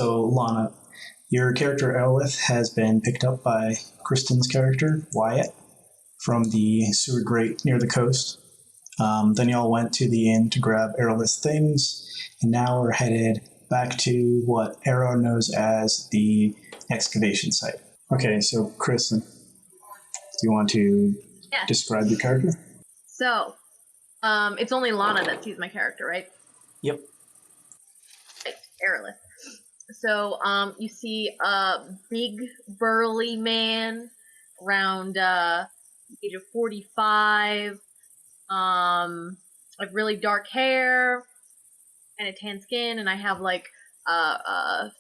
So, Lana, your character Elith has been picked up by Kristen's character, Wyatt, from the sewer grate near the coast. Then y'all went to the inn to grab Erlith's things, and now we're headed back to what Arrow knows as the excavation site. Okay, so Kristen, do you want to describe your character? So, it's only Lana that sees my character, right? Yep. Right, Erlith. So, you see a big, burly man around the age of 45, like really dark hair and a tan skin, and I have like a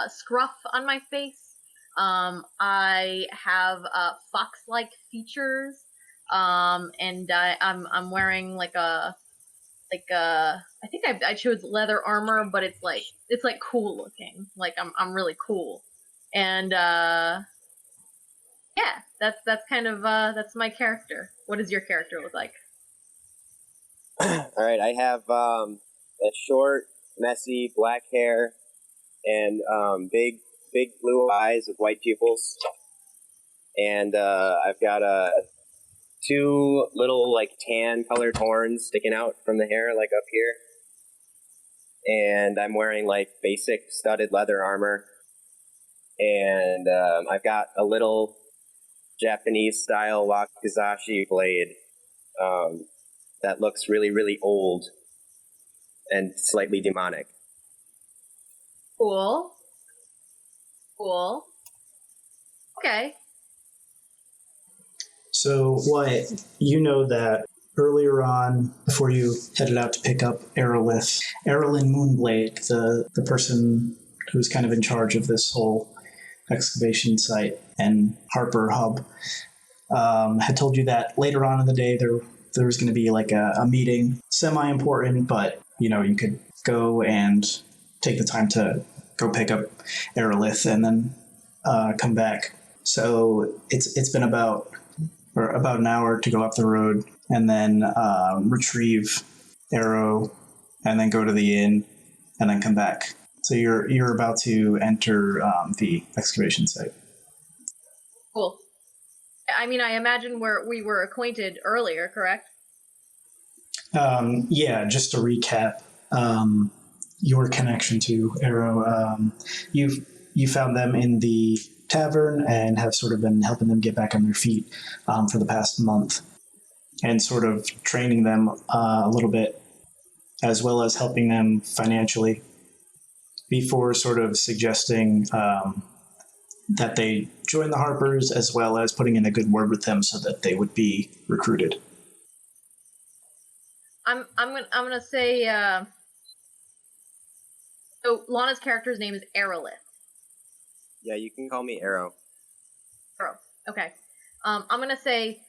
scruff on my face. I have fox-like features, and I'm wearing I think I chose leather armor, but it's like cool looking. Like I'm really cool, and yeah, that's kind of that's my character. What does your character look like? All right, I have a short, messy black hair and big blue eyes with white pupils, and I've got two little like tan colored horns sticking out from the hair, like up here. And I'm wearing like basic studded leather armor. And I've got a little Japanese style wakizashi blade that looks really, really old and slightly demonic. Cool. Okay. So, Wyatt, you know that earlier on, before you headed out to pick up Erlith, Erlyn Moonblade, the person who's kind of in charge of this whole excavation site and Harper Hub, had told you that later on in the day there was going to be like a meeting, semi-important, but you could go and take the time to go pick up Erlith and then come back. So it's been about an hour to go up the road and then retrieve Arrow and then go to the inn and then come back. So you're about to enter the excavation site. Cool. I mean, I imagine we were acquainted earlier, correct? Yeah, just to recap, your connection to Arrow, you found them in the tavern and have sort of been helping them get back on their feet for the past month and sort of training them a little bit as well as helping them financially before sort of suggesting that they join the Harpers as well as putting in a good word with them so that they would be recruited. I'm gonna say so Lana's character's name is Erlith. Yeah, you can call me Arrow. Arrow. Okay. I'm gonna say,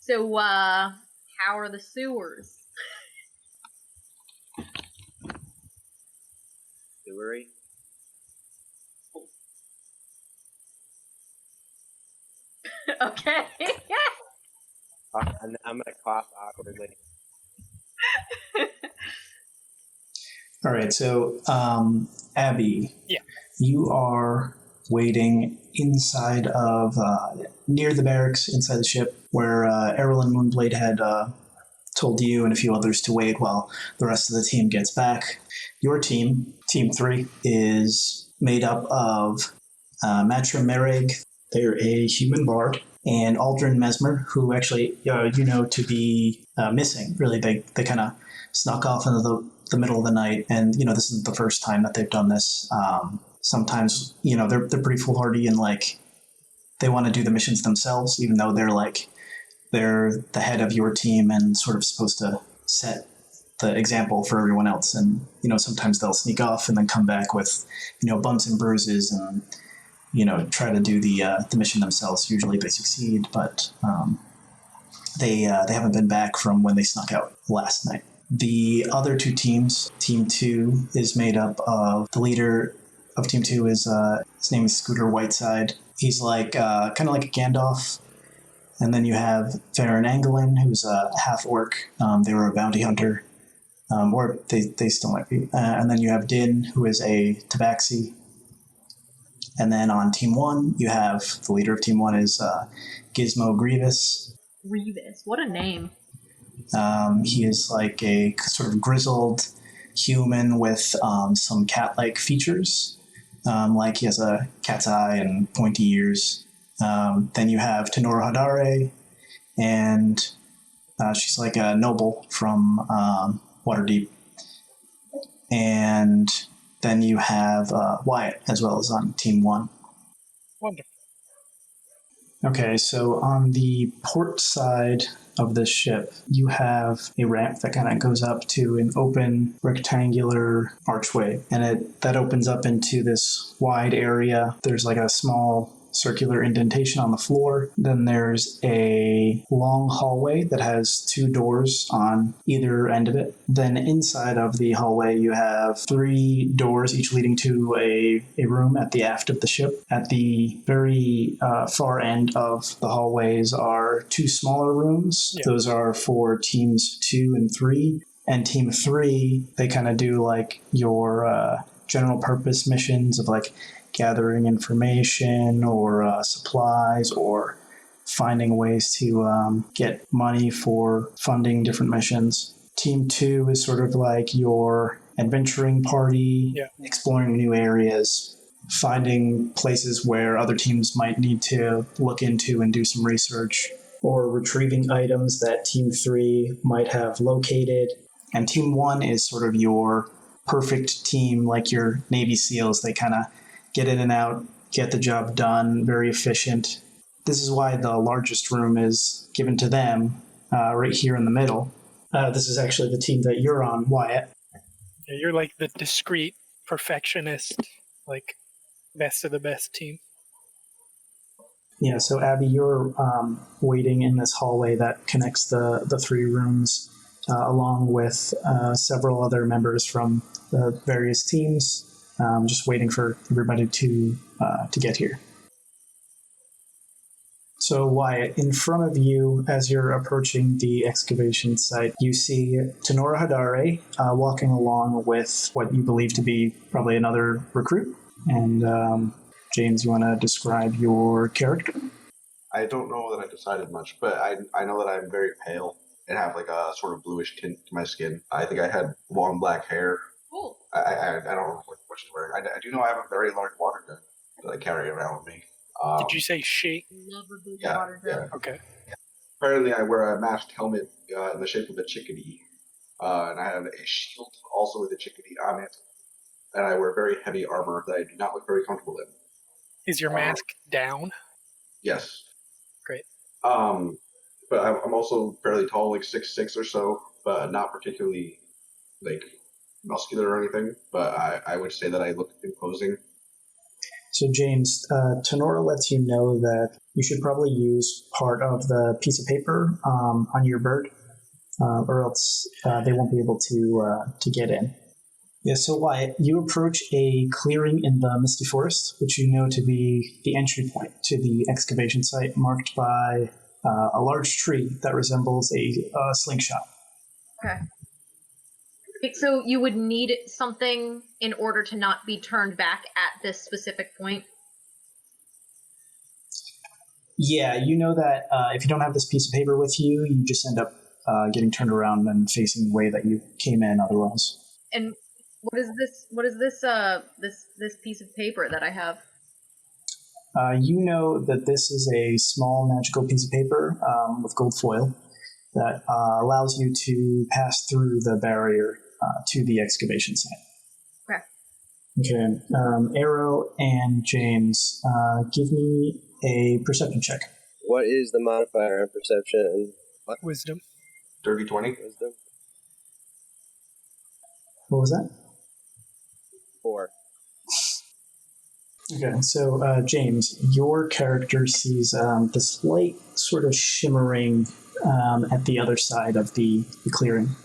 so how are the sewers? Sewery? Okay. I'm gonna cough awkwardly. All right, so Abby, yeah, you are waiting inside of near the barracks inside the ship where Errol and Moonblade had told you and a few others to wait while the rest of the team gets back. Your team, Team 3, is made up of Matra Merrig, they're a human bard, and Aldrin Mesmer, who actually to be missing. Really, they kind of snuck off into the middle of the night, and this isn't the first time that they've done this. Sometimes they're pretty foolhardy and like they want to do the missions themselves, even though they're the head of your team and sort of supposed to set the example for everyone else. And sometimes they'll sneak off and then come back with bumps and bruises and try to do the mission themselves. Usually they succeed, but they haven't been back from when they snuck out last night. The other two teams, Team 2 is made up of, the leader of Team 2 is, his name is Scooter Whiteside. He's like, kind of like a Gandalf. And then you have Farron Anglin, who's a half-orc. They were a bounty hunter, or they still might be. And then you have Dynn, who is a tabaxi. And then on Team 1, you have the leader of Team 1 is Gizmo Grievous. Grievous, what a name. He is like a sort of grizzled human with some cat-like features. Like he has a cat's eye and pointy ears. Then you have Tenora Hadare, and she's like a noble from Waterdeep. And then you have Wyatt as well as on Team 1. Wonderful. Okay, so on the port side of this ship, you have a ramp that kind of goes up to an open rectangular archway, and that opens up into this wide area. There's like a small circular indentation on the floor. Then there's a long hallway that has 2 doors on either end of it. Then inside of the hallway, you have 3 doors, each leading to a room at the aft of the ship. At the very far end of the hallways are 2 smaller rooms. Yeah. Those are for teams 2 and 3. And team 3, they kind of do like your general purpose missions of like gathering information or supplies or finding ways to get money for funding different missions. Team 2 is sort of like your adventuring party, exploring new areas, finding places where other teams might need to look into and do some research, or retrieving items that Team 3 might have located. And Team 1 is sort of your perfect team, like your Navy SEALs. They kind of get in and out, get the job done, very efficient. This is why the largest room is given to them, right here in the middle. This is actually the team that you're on, Wyatt. Yeah, you're like the discreet perfectionist, like best of the best team. Yeah, so Abby, you're waiting in this hallway that connects the 3 rooms, along with several other members from the various teams. Just waiting for everybody to get here. So Wyatt, in front of you, as you're approaching the excavation site, you see Tenora Hadare walking along with what you believe to be probably another recruit. And James, you want to describe your character? I don't know that I decided much, but I know that I'm very pale and have like a sort of bluish tint to my skin. I think I had long black hair. Cool. I don't know what she's wearing. I do know I have a very large water gun that I carry around with me. Did you say she? Love a good Yeah, water gun. yeah. Okay. Apparently, I wear a masked helmet in the shape of a chickadee, and I have a shield also with a chickadee on it, and I wear very heavy armor that I do not look very comfortable in. Is your mask down? Yes. Great. But I'm also fairly tall, like 6'6" or so, but not particularly like muscular or anything. But I would say that I look imposing. So James, Tenora lets you know that you should probably use part of the piece of paper on your bird, or else they won't be able to get in. Yeah, so Wyatt, you approach a clearing in the Misty Forest, which you know to be the entry point to the excavation site, marked by a large tree that resembles a slingshot. Okay. So you would need something in order to not be turned back at this specific point? Yeah, you know that if you don't have this piece of paper with you, you just end up getting turned around and facing the way that you came in otherwise. And what is this? What is this piece of paper that I have? You know that this is a small magical piece of paper with gold foil that allows you to pass through the barrier to the excavation site. Okay. Arrow and James, give me a perception check. What is the modifier on perception? What? Wisdom. Dirty 20. Wisdom. What was that? 4. Okay, so James, your character sees this light sort of shimmering at the other side of the clearing.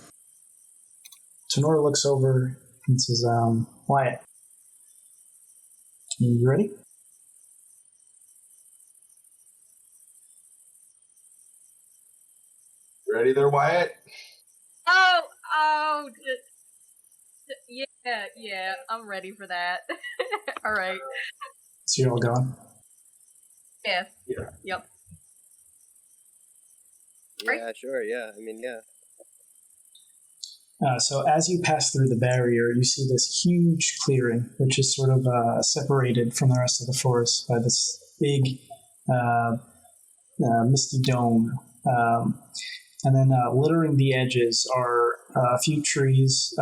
Tenora looks over and says, Wyatt, you ready? Ready there, Wyatt? Yeah, I'm ready for that. All right. So you're all going? Yeah. Yeah. Yep. Yeah, sure. Yeah, I mean, yeah. So as you pass through the barrier, you see this huge clearing, which is sort of separated from the rest of the forest by this big misty dome. And then littering the edges are a few trees,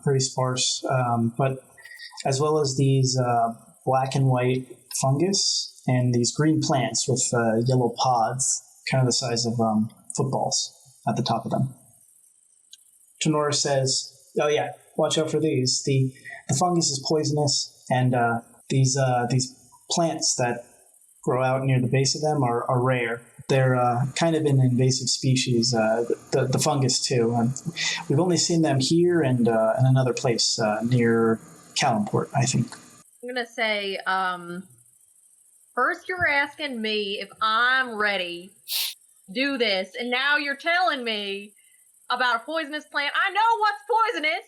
pretty sparse, but as well as these black and white fungus and these green plants with yellow pods, kind of the size of footballs at the top of them. Tenora says, "Oh yeah, watch out for these. The fungus is poisonous, and these plants that grow out near the base of them are rare. They're kind of an invasive species. The fungus too. We've only seen them here and in another place near Calimport, I think." I'm gonna say, first you're asking me if I'm ready to do this, and now you're telling me about a poisonous plant. I know what's poisonous.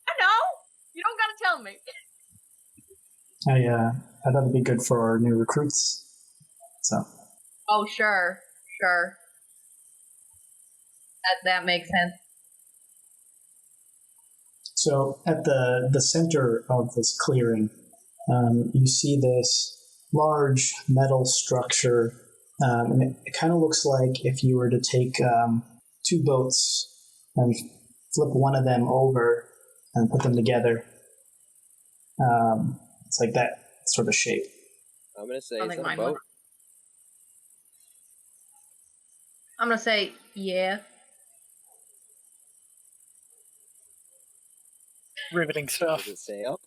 I know. You don't gotta tell me. I thought it'd be good for our new recruits. So. Oh, sure. That makes sense. So at the center of this clearing, you see this large metal structure, and it kind of looks like if you were to take two boats and flip one of them over and put them together. It's like that sort of shape. I'm gonna say, Something is that a mine would. boat? I'm gonna say, yeah. Riveting stuff. Does it sail?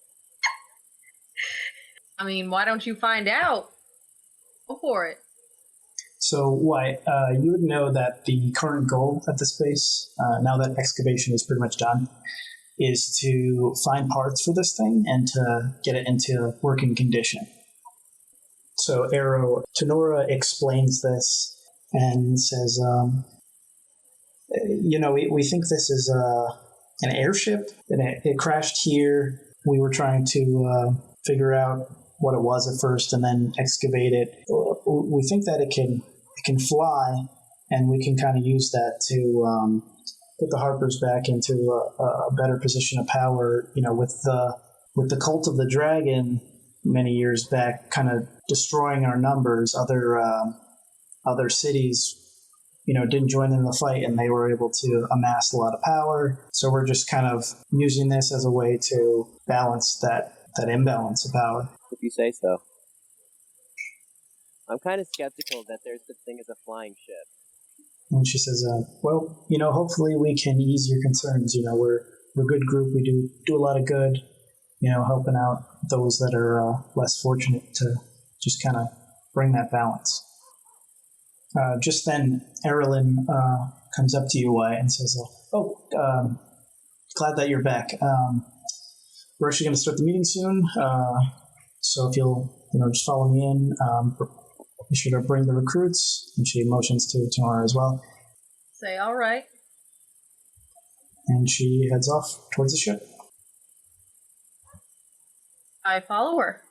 I mean, why don't you find out? Go for it. So, Wyatt, you would know that the current goal at this base, now that excavation is pretty much done, is to find parts for this thing and to get it into working condition. So, Tenora explains this and says, we think this is an airship, and it crashed here. We were trying to figure out what it was at first and then excavate it. We think that it can fly, and we can kind of use that to put the Harpers back into a better position of power. With the cult of the dragon many years back, kind of destroying our numbers. Other cities, didn't join in the fight, and they were able to amass a lot of power. So we're just kind of using this as a way to balance that imbalance of power. If you say so. I'm kind of skeptical that there's such thing as a flying ship. And she says, well, hopefully we can ease your concerns. We're a good group. We do a lot of good, helping out those that are less fortunate, to just kind of bring that balance. Just then, Erilyn comes up to you, Wyatt, and says, glad that you're back. We're actually going to start the meeting soon, so if you'll just follow me in, be sure to bring the recruits. And she motions to Tamara as well. Say, all right. And she heads off towards the ship. I follow her.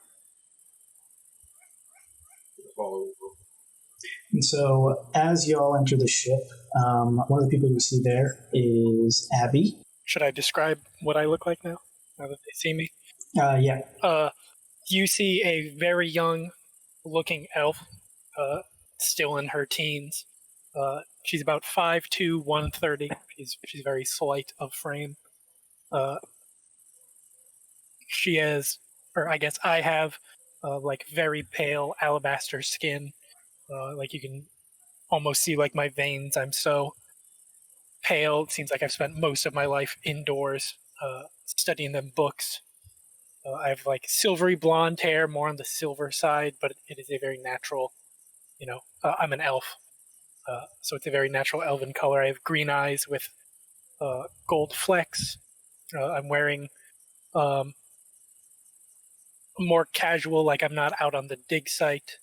And so, as y'all enter the ship, one of the people you see there is Abby. Should I describe what I look like now that they see me? Yeah. You see a very young-looking elf, still in her teens. She's about 5'2", 130. She's very slight of frame. She has, or I guess I have, like very pale alabaster skin. Like you can almost see like my veins. I'm so pale. It seems like I've spent most of my life indoors, studying them books. I have like silvery blonde hair, more on the silver side, but it is a very natural, I'm an elf. So it's a very natural elven color. I have green eyes with gold flecks. I'm wearing more casual, like I'm not out on the dig site.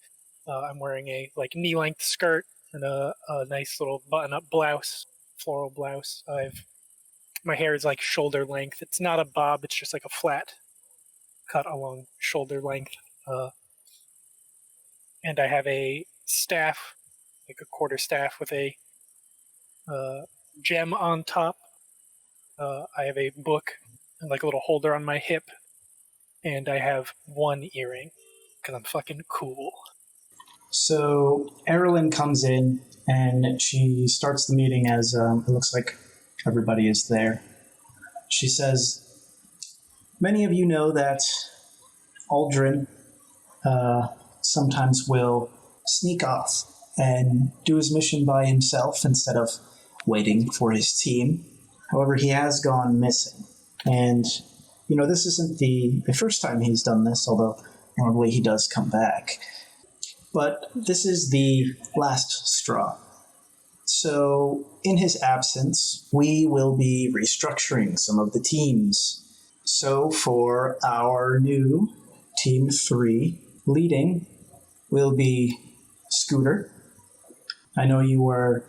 I'm wearing a like knee-length skirt and a nice little button-up blouse, floral blouse. My hair is like shoulder length. It's not a bob. It's just like a flat cut along shoulder length. and I have a staff, like a quarter staff with a gem on top. I have a book and like a little holder on my hip, and I have one earring because I'm fucking cool. So Erilyn comes in and she starts the meeting as it looks like everybody is there. She says, many of you know that Aldrin sometimes will sneak off and do his mission by himself instead of waiting for his team. However, he has gone missing. And, this isn't the first time he's done this, although normally he does come back. But this is the last straw. So, in his absence, we will be restructuring some of the teams. So, for our new Team 3, leading will be Scooter. I know you were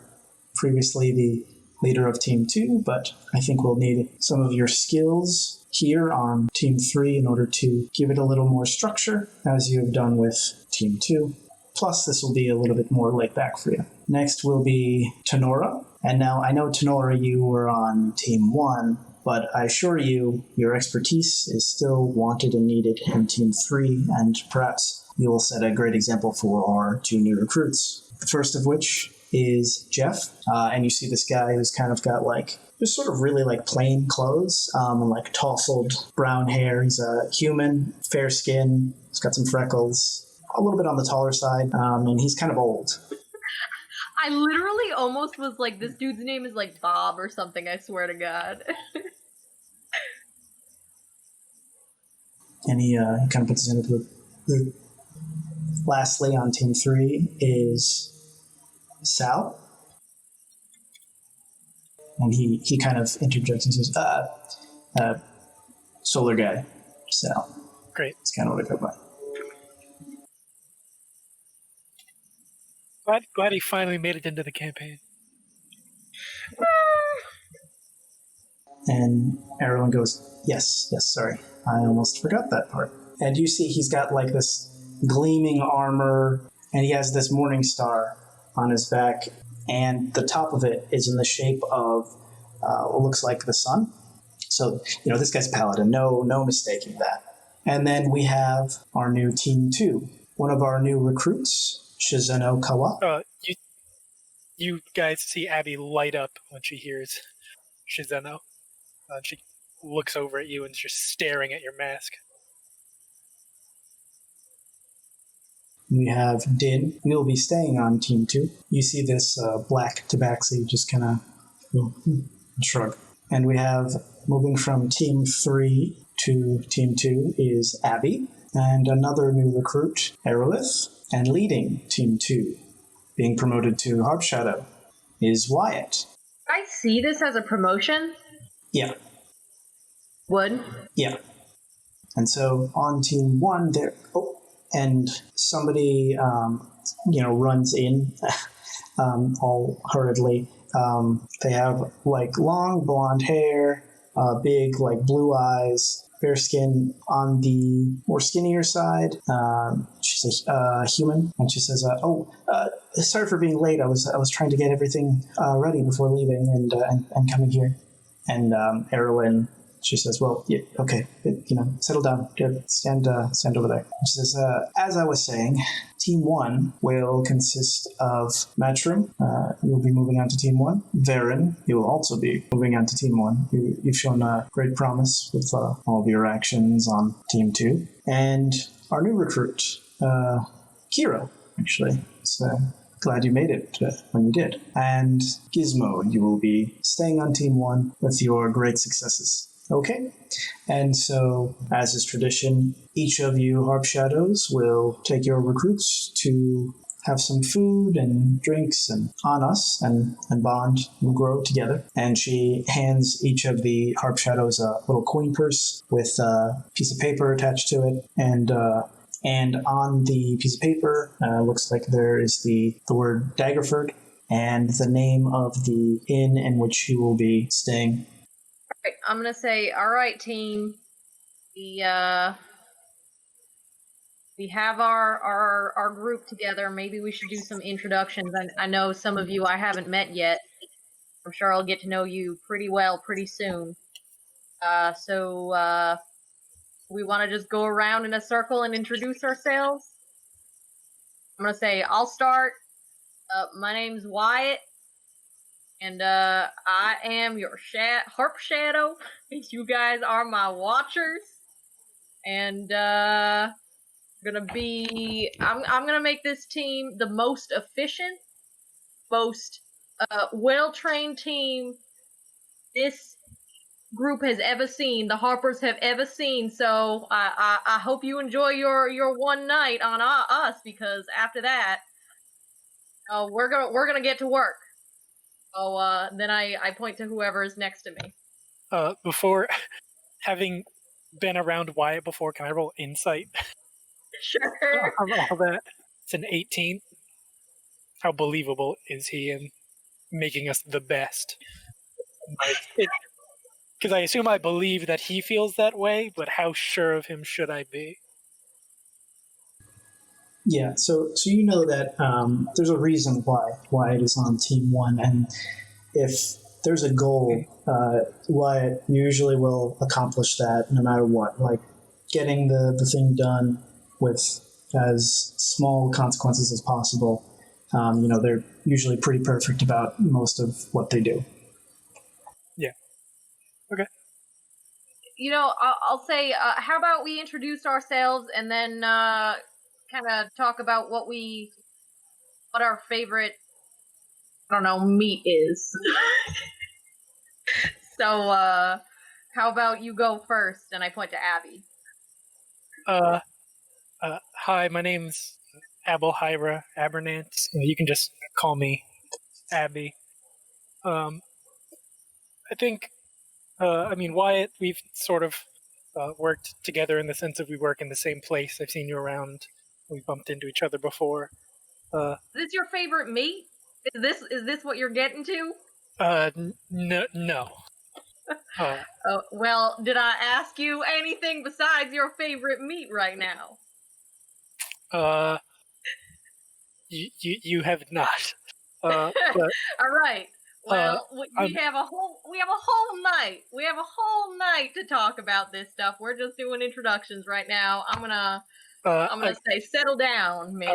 previously the leader of Team 2, but I think we'll need some of your skills here on Team 3 in order to give it a little more structure, as you have done with Team 2. Plus, this will be a little bit more laid back for you. Next will be Tenora. And now, I know, Tenora, you were on Team 1, but I assure you, your expertise is still wanted and needed in Team 3, and perhaps you will set a great example for our 2 new recruits. The first of which is Jeff, and you see this guy who's kind of got just sort of really plain clothes, and tousled brown hair. He's a human, fair skin, he's got some freckles, a little bit on the taller side, and he's kind of old. I literally almost was like, this dude's name is Bob or something, I swear to God. And he kind of puts his hand into the. Lastly, on Team 3 is Sal. And he kind of interjects and says, solar guy, Sal. Great. That's kind of what I go by. Glad he finally made it into the campaign. And everyone goes, yes, sorry. I almost forgot that part. And you see he's got this gleaming armor, and he has this morning star on his back, and the top of it is in the shape of what looks like the sun. So, this guy's paladin, no mistaking that. And then we have our new Team 2, one of our new recruits, Shizeno Kawa. You guys see Abby light up when she hears Shizeno. She looks over at you and is just staring at your mask. We have Dynn. You'll be staying on Team 2. You see this black tabaxi just kind of shrug. And we have, moving from Team 3 to Team 2, is Abby. And another new recruit, Aerolith. And leading Team 2, being promoted to Harp Shadow, is Wyatt. I see this as a promotion? Yeah. Would? Yeah. And so on Team 1, there... Oh, and somebody, runs in all hurriedly. They have, long blonde hair, big, blue eyes, fair skin. On the more skinnier side, she's a human, and she says, sorry for being late. I was trying to get everything ready before leaving and coming here. And Erilyn, she says, well, yeah, okay, settle down. Stand over there. She says, as I was saying, Team 1 will consist of Matchroom. You'll be moving on to Team 1. Varen, you will also be moving on to Team 1. You've shown great promise with all of your actions on Team 2. And our new recruit, Kira, actually. So glad you made it when you did. And Gizmo, you will be staying on Team 1 with your great successes. Okay, and so, as is tradition, each of you Harp Shadows will take your recruits to have some food and drinks and on us and bond and grow together. And she hands each of the Harp Shadows a little coin purse with a piece of paper attached to it. And on the piece of paper, looks like there is the word Daggerford and the name of the inn in which you will be staying. I'm gonna say, all right, team. The we have our group together, maybe we should do some introductions. I know some of you I haven't met yet. I'm sure I'll get to know you pretty well pretty soon. So we want to just go around in a circle and introduce ourselves. I'm gonna say I'll start. My name's Wyatt, and I am your harp shadow. You guys are my watchers, and I'm gonna make this team the most efficient, most well-trained team this group has ever seen, the Harpers have ever seen. So I hope you enjoy your one night on us, because after that, we're gonna get to work. So then I point to whoever is next to me. Before having been around Wyatt before, can I roll insight? Sure. All that. It's an 18. How believable is he in making us the best? Because I assume I believe that he feels that way, but how sure of him should I be? Yeah, so you know that there's a reason why it is on Team One, and if there's a goal, Wyatt usually will accomplish that no matter what. Like getting the thing done with as small consequences as possible. They're usually pretty perfect about most of what they do. Yeah. Okay. I'll say, how about we introduce ourselves and then kind of talk about what our favorite, I don't know, meat is. So, how about you go first? And I point to Abby. Hi, my name's Abelhyra Abernant. You can just call me Abby. I think, Wyatt, we've sort of worked together in the sense of we work in the same place. I've seen you around. We bumped into each other before. Is this your favorite meat? Is this what you're getting to? No. Well, did I ask you anything besides your favorite meat right now? You have not. But all right. Well, we have a whole night. We have a whole night to talk about this stuff. We're just doing introductions right now. I'm gonna say, settle down, miss.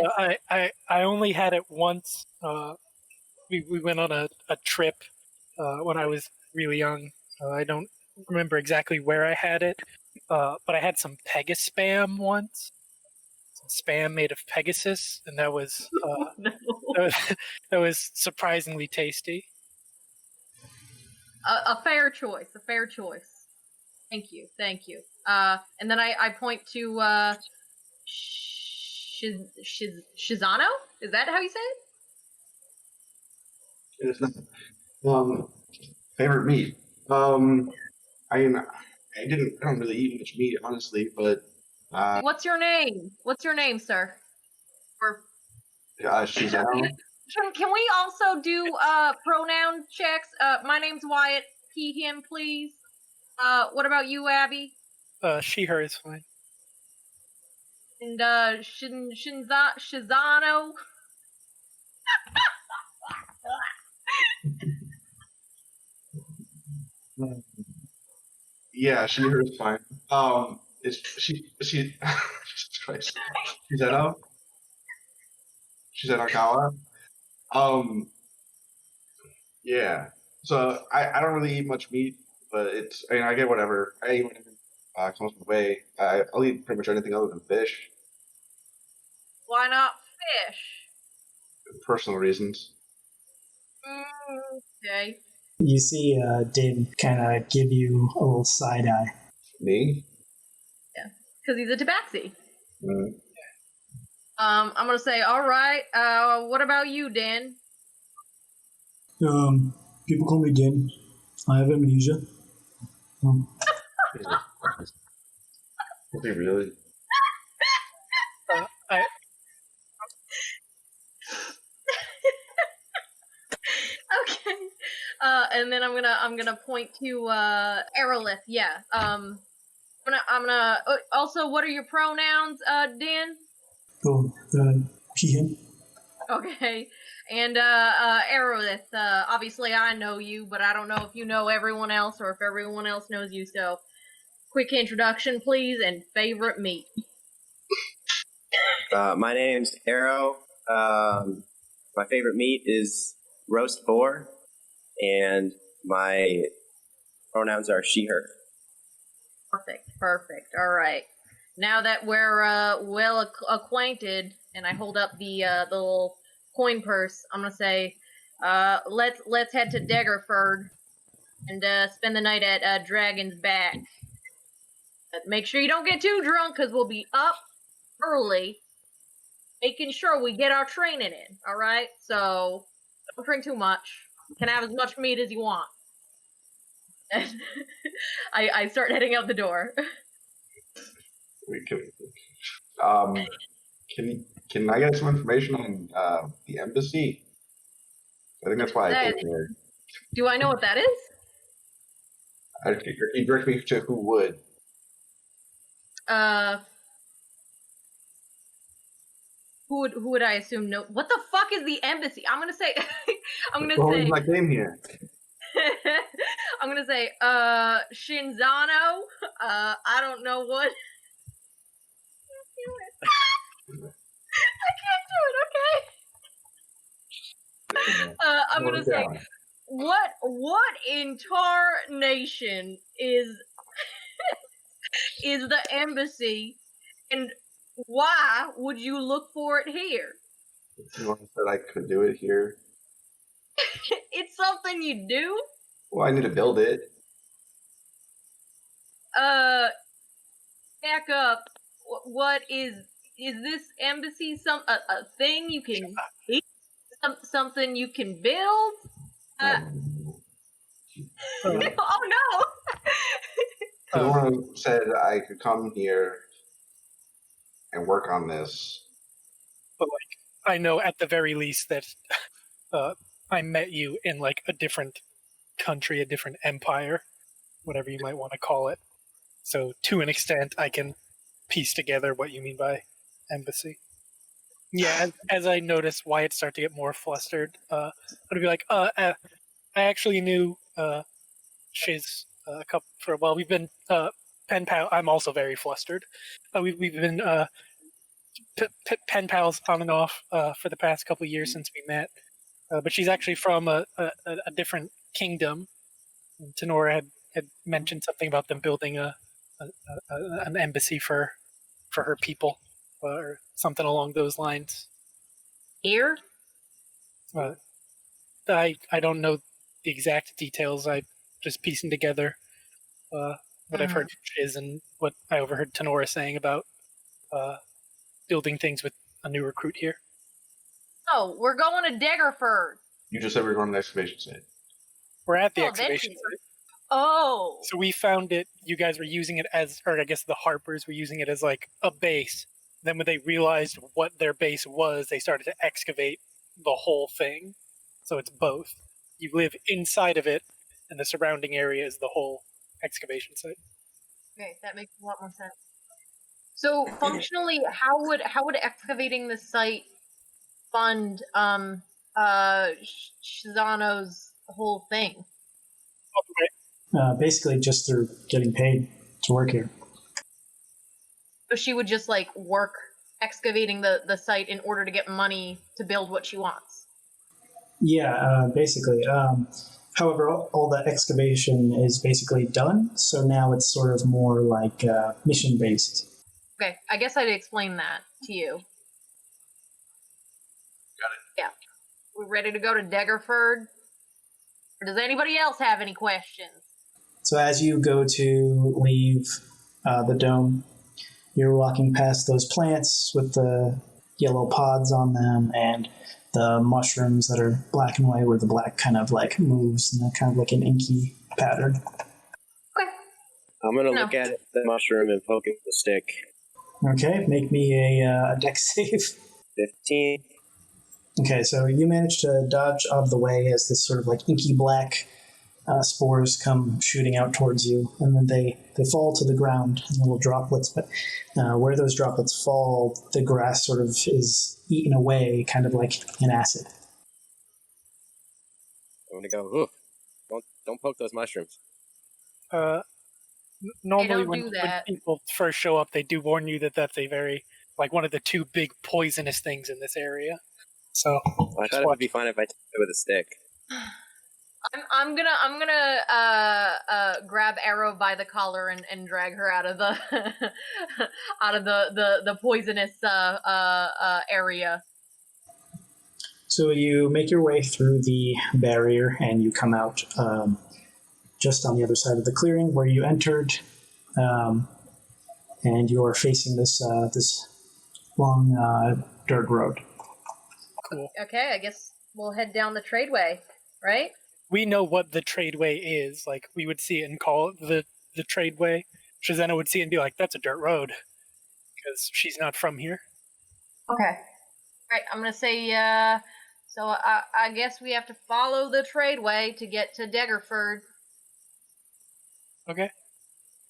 I only had it once. We went on a trip when I was really young. I don't remember exactly where I had it, but I had some Pegasus spam once. Some spam made of Pegasus, and that was No. that was surprisingly tasty. A fair choice. A fair choice. Thank you. And then I point to Shizano? Is that how you say it? It's not. Favorite meat. I don't really eat much meat, honestly, but What's your name? What's your name, sir? Or she's out. can we also do pronoun checks? My name's Wyatt. He, him, please. What about you, Abby? She, her is fine. And Shizano. Yeah, she, her is fine. Is she? Jesus Christ. She's out. She's at Akawa. Yeah. So I don't really eat much meat, but I get whatever. I eat whatever comes my way. I'll eat pretty much anything other than fish. Why not fish? Personal reasons. Okay. You see Dynn kind of give you a little side eye. Me? Yeah, because he's a tabaxi. Mm. I'm gonna say, all right. What about you, Dynn? People call me Dynn. I have amnesia. Is he really? Okay. And then I'm gonna point to Aerolith. Yeah. I'm gonna. Also, what are your pronouns, Dynn? Oh, he, him. Okay. And Aerolith, obviously I know you, but I don't know if you know everyone else or if everyone else knows you, so quick introduction, please, and favorite meat. My name's Arrow. My favorite meat is roast boar, and my pronouns are she, her. Perfect. All right. Now that we're well acquainted, and I hold up the little coin purse, I'm gonna say, let's head to Daggerford and spend the night at Dragon's Back. Make sure you don't get too drunk, cause we'll be up early, making sure we get our training in. All right, so don't drink too much. You can have as much meat as you want. I start heading out the door. Can I get some information on the embassy? I think that's why I came here. Do I know what that is? You direct me to who would. Who would I assume know? What the fuck is the embassy? I'm gonna say. I came here. I'm gonna say. Shinzano. I don't know what. I can't do it. Okay. I'm gonna say. What in tarnation is the embassy, and why would you look for it here? Someone said I could do it here. It's something you do? Well, I need to build it. Back up. What is this embassy? A thing you can eat? Something you can build? Oh no! Someone said I could come here and work on this. But like, I know at the very least that I met you in like a different country, a different empire, whatever you might want to call it. So to an extent, I can piece together what you mean by embassy. Yeah, as I noticed Wyatt start to get more flustered, I'd be like, I actually knew Shiz a couple for a while. We've been pen pal. I'm also very flustered. We've been pen pals on and off for the past couple of years since we met. But she's actually from a different kingdom. And Tenora had mentioned something about them building an embassy for her people, or something along those lines. Here? I don't know the exact details. I just piecing together what I've heard from Shiz and what I overheard Tenora saying about building things with a new recruit here. Oh, we're going to Daggerford. You just said we were going to the excavation site. We're at the excavation site. Oh. So we found it. You guys were using it as, or I guess the Harpers were using it as like a base. Then when they realized what their base was, they started to excavate the whole thing. So it's both. You live inside of it, and the surrounding area is the whole excavation site. Okay, that makes a lot more sense. So functionally, how would excavating the site fund Shizano's whole thing? Basically, just through getting paid to work here. So she would just like work excavating the site in order to get money to build what she wants. Yeah, basically. However, all the excavation is basically done, so now it's sort of more like mission-based. Okay, I guess I'd explain that to you. Got it. Yeah. We ready to go to Daggerford? Or does anybody else have any questions? So as you go to leave the dome, you're walking past those plants with the yellow pods on them and the mushrooms that are black and white, where the black kind of like moves in kind of like an inky pattern. Okay. I'm going to look at the mushroom and poke it with a stick. Okay, make me a dex save. 15. Okay, so you manage to dodge out of the way as this sort of like inky black spores come shooting out towards you, and then they fall to the ground in little droplets. But where those droplets fall, the grass sort of is eaten away, kind of like an acid. I'm gonna go. Ooh, don't poke those mushrooms. Normally, don't when do that. people first show up, they do warn you that that's a very one of the 2 big poisonous things in this area. So I thought it would be fine if I took it with a stick. I'm gonna grab Arrow by the collar and drag her out of the out of the poisonous area. So you make your way through the barrier, and you come out just on the other side of the clearing where you entered, and you're facing this long dirt road. Cool. Okay, I guess we'll head down the tradeway, right? We know what the tradeway is. We would see it and call it the tradeway. Shazena would see it and be like, "That's a dirt road," because she's not from here. Okay. Right, I'm gonna say, so I guess we have to follow the tradeway to get to Daggerford. Okay.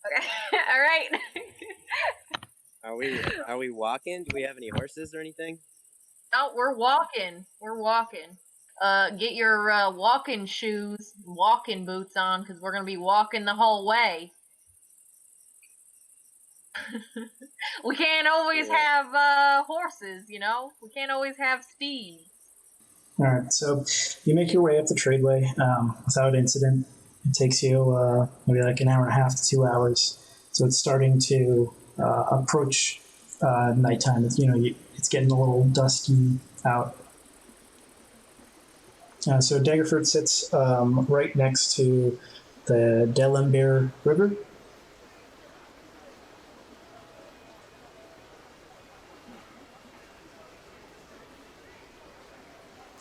Okay, alright. Are we walking? Do we have any horses or anything? No, we're walking. Get your walking shoes, walking boots on, because we're gonna be walking the whole way. We can't always have horses, you know? We can't always have steeds. All right, so you make your way up the tradeway without incident. It takes you maybe like an hour and a half to 2 hours. So it's starting to approach nighttime. It's getting a little dusky out. So Daggerford sits right next to the Delembir River.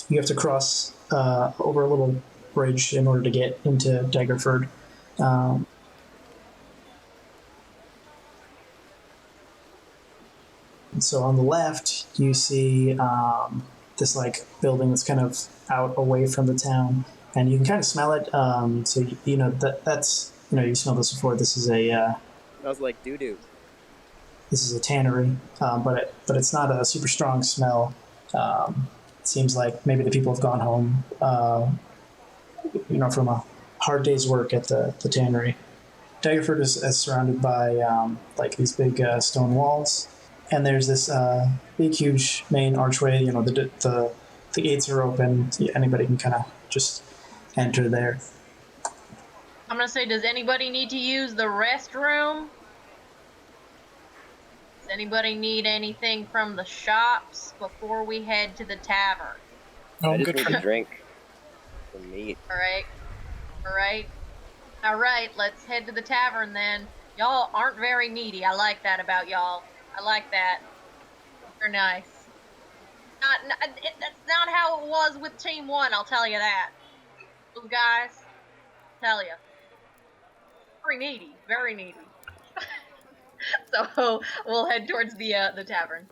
You have to cross over a little bridge in order to get into Daggerford. So on the left, you see this building that's kind of out away from the town, and you can kind of smell it. So that's you smelled this before. This is a smells like doo-doo. This is a tannery, but it's not a super strong smell. It seems like maybe the people have gone home, from a hard day's work at the tannery. Daggerford is surrounded by these big stone walls, and there's this big, huge main archway. The gates are open. So anybody can kind of just enter there. I'm gonna say, does anybody need to use the restroom? Does anybody need anything from the shops before we head to the tavern? No, I just good need for to drink some meat. Alright, let's head to the tavern then. Y'all aren't very needy. I like that about y'all. I like that. You're nice. That's not how it was with Team 1, I'll tell you that. Those guys, tell you. Very needy. So we'll head towards the tavern.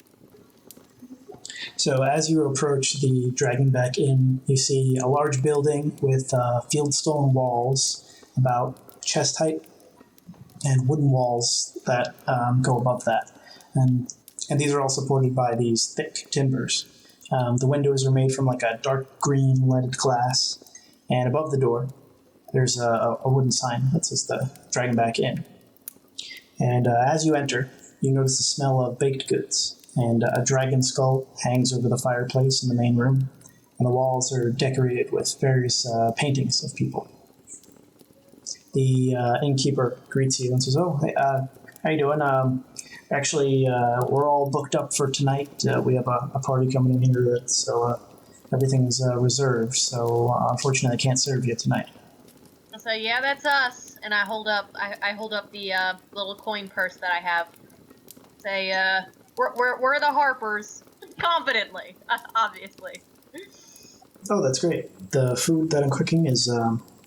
So as you approach the Dragonback Inn, you see a large building with fieldstone walls about chest height and wooden walls that go above that. And these are all supported by these thick timbers. The windows are made from a dark green leaded glass, and above the door there's a wooden sign that says the Dragonback Inn. And as you enter, you notice the smell of baked goods, and a dragon skull hangs over the fireplace in the main room, and the walls are decorated with various paintings of people. The innkeeper greets you and says, "Oh, hey, how you doing? Actually, we're all booked up for tonight. We have a party coming in here, so everything's reserved. So unfortunately, I can't serve you tonight." So yeah, that's us. And I hold up the little coin purse that I have. Say, we're the Harpers, confidently, obviously. Oh, that's great. The food that I'm cooking is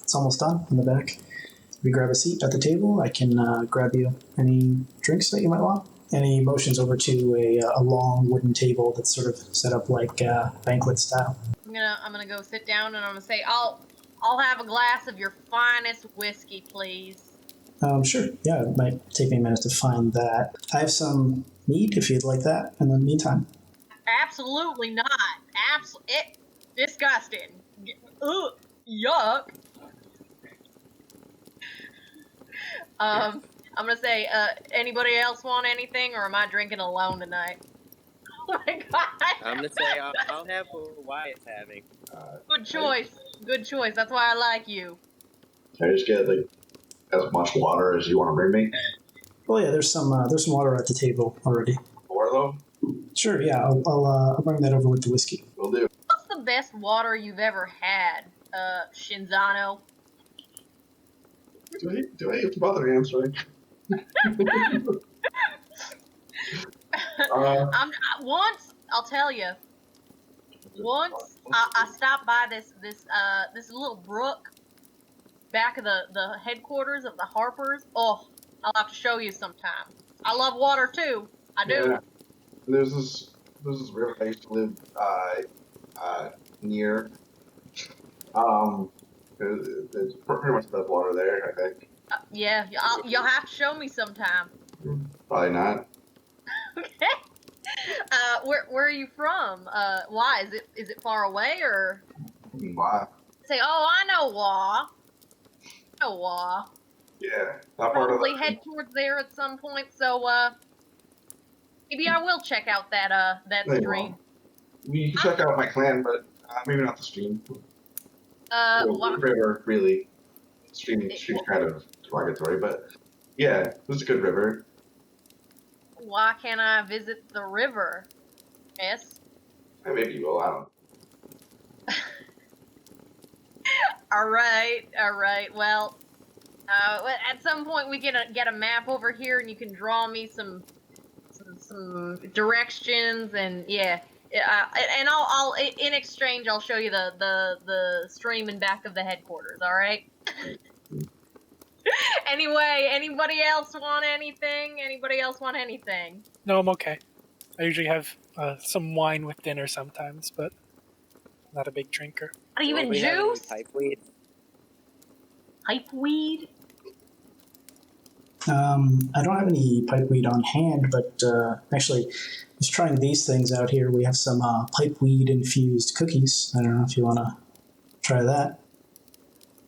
it's almost done in the back. If you grab a seat at the table, I can grab you any drinks that you might want. And he motions over to a long wooden table that's sort of set up like banquet style. I'm gonna go sit down and I'm gonna say, I'll I'll have a glass of your finest whiskey, please. Sure. Yeah, it might take me a minute to find that. I have some meat if you'd like that in the meantime. Absolutely not. Disgusting. Ugh, yuck. I'm gonna say, anybody else want anything, or am I drinking alone tonight? Oh my god. I'm gonna say I'll have what Wyatt's having. Good choice. Good choice. That's why I like you. Can I just get like as much water as you want to bring me? Well, yeah, there's some water at the table already. Or though? Sure. Yeah, I'll bring that over with the whiskey. Will do. What's the best water you've ever had, Shinzano? Do I have to bother answering? Once, I'll tell you. Once I stopped by this little brook back of the headquarters of the Harpers. Oh, I'll have to show you sometime. I love water too. I do. Yeah. There's this river I used to live near. There's pretty much the water there, I think. Yeah, you'll have to show me sometime. Probably not. Okay. Where are you from? Why is it far away or? Why? Say, oh, I know Wah. I know Wah. Yeah, that part of Probably it. head towards there at some point. So maybe I will check out that No, you stream. won't. You can check out my clan, but maybe not the stream. River, really. Stream's kind of derogatory, but yeah, it was a good river. Why can't I visit the river? Yes. Maybe you will. I don't. All right. Well, at some point we get a map over here, and you can draw me some directions, and yeah. And I'll in exchange I'll show you the stream and back of the headquarters. All right. Anyway, anybody else want anything? Anybody else want anything? No, I'm okay. I usually have some wine with dinner sometimes, but I'm not a big drinker. Not even We have any juice? pipe weed? Pipe weed? I don't have any pipeweed on hand, but actually, just trying these things out here. We have some pipeweed infused cookies. I don't know if you want to try that.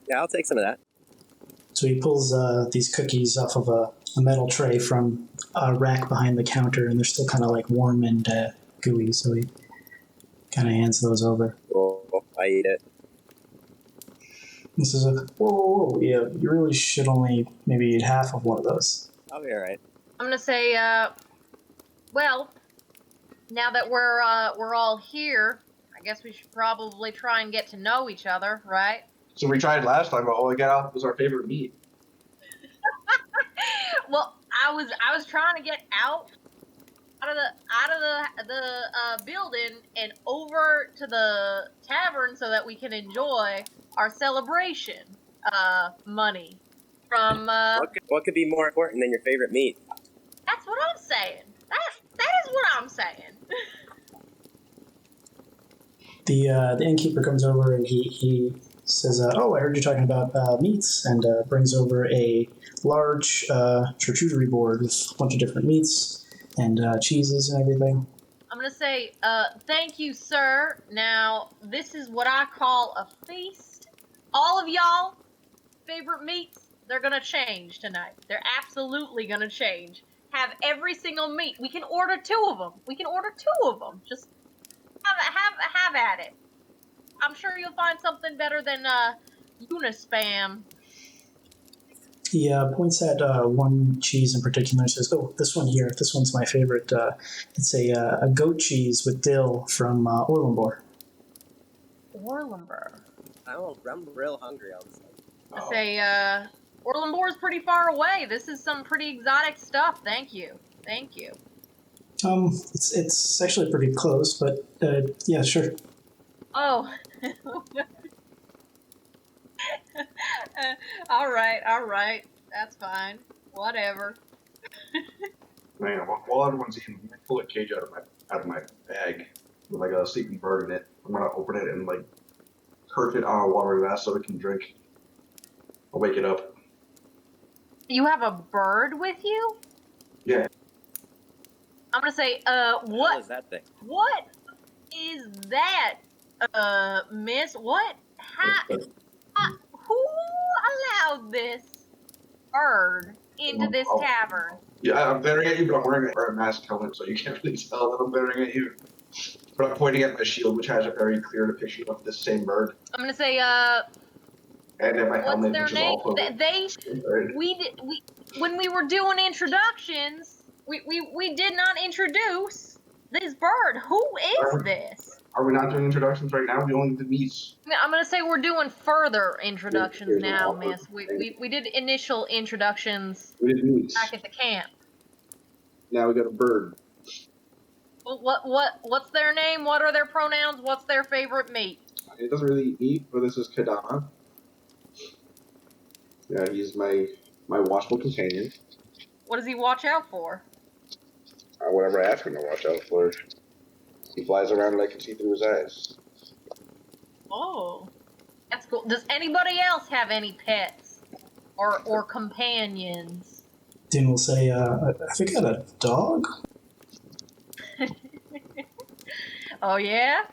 Yeah, I'll take some of that. So he pulls these cookies off of a metal tray from a rack behind the counter, and they're still kind of like warm and gooey. So he kind of hands those over. Cool. I eat it. This is whoa, yeah, you really should only maybe eat half of one of those. I'll be alright. I'm gonna say, well, now that we're all here, I guess we should probably try and get to know each other, right? So we tried last time, but all we got out was our favorite meat. Well, I was trying to get out of the building and over to the tavern so that we can enjoy our celebration money from. What could be more important than your favorite meat? That's what I'm saying. That is what I'm saying. The innkeeper comes over and he says, "Oh, I heard you talking about meats," and brings over a large charcuterie board with a bunch of different meats and cheeses and everything. I'm gonna say, thank you, sir. Now, this is what I call a feast. All of y'all favorite meats, they're gonna change tonight. They're absolutely gonna change. Have every single meat. We can order 2 of them. Just have at it. I'm sure you'll find something better than Unispam. He points at one cheese in particular and says, "Oh, this one here. This one's my favorite. It's a goat cheese with dill from Orlumbor." Orlumbor. I'm real hungry all of a sudden. I say, Orlumbor is pretty far away. This is some pretty exotic stuff. Thank you. It's actually pretty close, but yeah, sure. Oh. All right. That's fine. Whatever. Man, while everyone's eating, I pull a cage out of my bag with like a sleeping bird in it. I'm gonna open it and like perch it on a water vest so it can drink. I'll wake it up. You have a bird with you? Yeah. I'm gonna say, What what is that thing? What is that, miss? What? Who allowed this bird into this tavern? Yeah, I'm glaring at you, but I'm wearing a masked helmet, so you can't really tell that I'm glaring at you. But I'm pointing at my shield, which has a very clear depiction of this same bird. I'm gonna say, And at my what's helmet, their which is name? also When we were doing introductions, we did not introduce this bird. Who is this? Are we not doing introductions right now? We only did meets. I'm gonna say we're doing further introductions now, miss. We did initial introductions We did meets. back at the camp. Now we got a bird. What's their name? What are their pronouns? What's their favorite meat? He doesn't really eat, but this is Kadana. Yeah, he's my watchful companion. What does he watch out for? Whatever I ask him to watch out for. He flies around and I can see through his eyes. Oh, that's cool. Does anybody else have any pets or companions? Dynn will say, I think I got a dog? Oh yeah.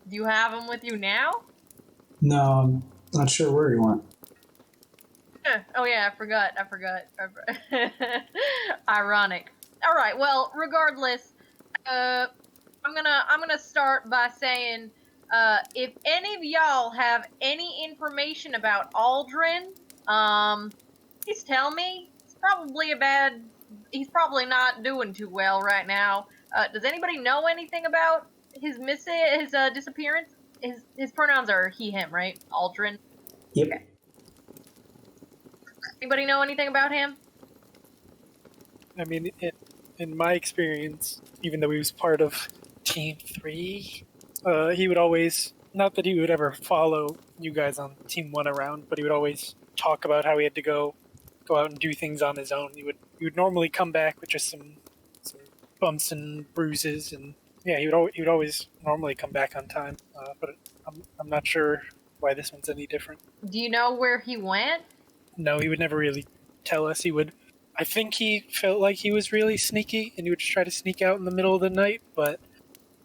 Do you have him with you now? No, I'm not sure where he went. Oh yeah, I forgot. Ironic. All right. Well, regardless, I'm gonna start by saying, if any of y'all have any information about Aldrin, please tell me. He's probably not doing too well right now. Does anybody know anything about his disappearance? His pronouns are he, him, right? Aldrin. Yep. Okay. Anybody know anything about him? I mean, in my experience, even though he was part of Team 3, he would always, not that he would ever follow you guys on Team 1 around, but he would always talk about how he had to go out and do things on his own. He would normally come back with just some bumps and bruises, and yeah, he would always normally come back on time. But I'm not sure why this one's any different. Do you know where he went? No, he would never really tell us. I think he felt like he was really sneaky, and he would just try to sneak out in the middle of the night, but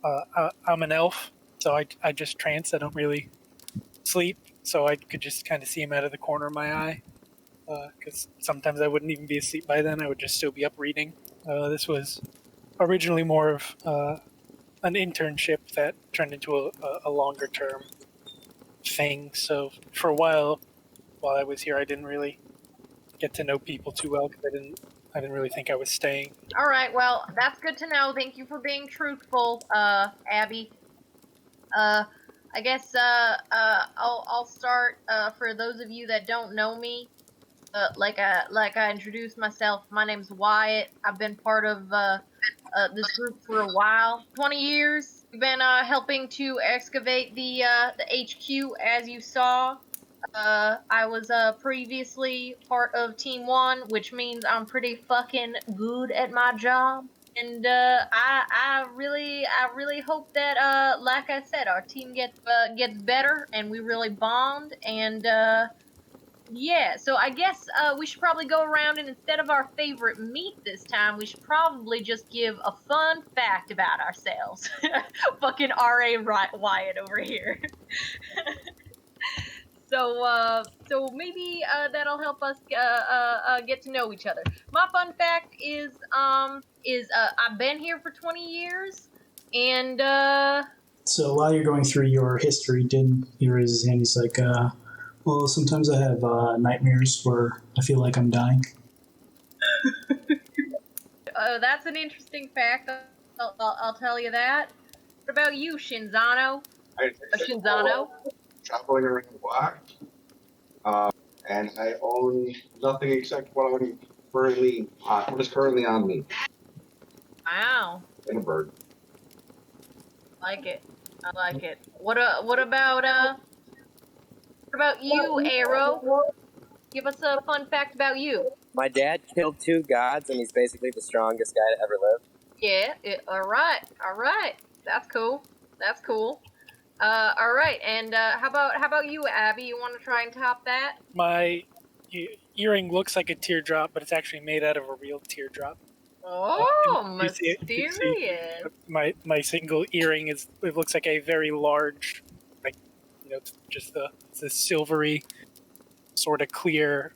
I'm an elf, so I just trance. I don't really sleep, so I could just kind of see him out of the corner of my eye, because sometimes I wouldn't even be asleep by then. I would just still be up reading. This was originally more of an internship that turned into a longer term thing, so for a while I was here, I didn't really get to know people too well because I didn't really think I was staying. All right, well, that's good to know. Thank you for being truthful, Abby. I guess I'll start. For those of you that don't know me, like I introduced myself, my name's Wyatt. I've been part of this group for a while, 20 years. We've been helping to excavate the HQ, as you saw. I was previously part of Team 1, which means I'm pretty fucking good at my job. And I really hope that, like I said, our team gets better and we really bond. And yeah, so I guess we should probably go around, and instead of our favorite meat this time, we should probably just give a fun fact about ourselves. Fucking R.A. Wyatt over here. So maybe that'll help us get to know each other. My fun fact is I've been here for 20 years, and So while you're going through your history, he raises his hand. He's like, well, sometimes I have nightmares where I feel like I'm dying. that's an interesting fact. I'll tell you that. What about you, Shinzano? Shinzano? Traveling around the block. And I own nothing except what is currently on me. Wow. And a bird. I like it. What about you, Arrow? Give us a fun fact about you. My dad killed 2 gods, and he's basically the strongest guy to ever live. Yeah. All right. That's cool. All right, and how about you, Abby? You want to try and top that? My earring looks like a teardrop, but it's actually made out of a real teardrop. Oh, You see it? You see mysterious. my single earring it looks like a very large, like just the silvery sort of clear,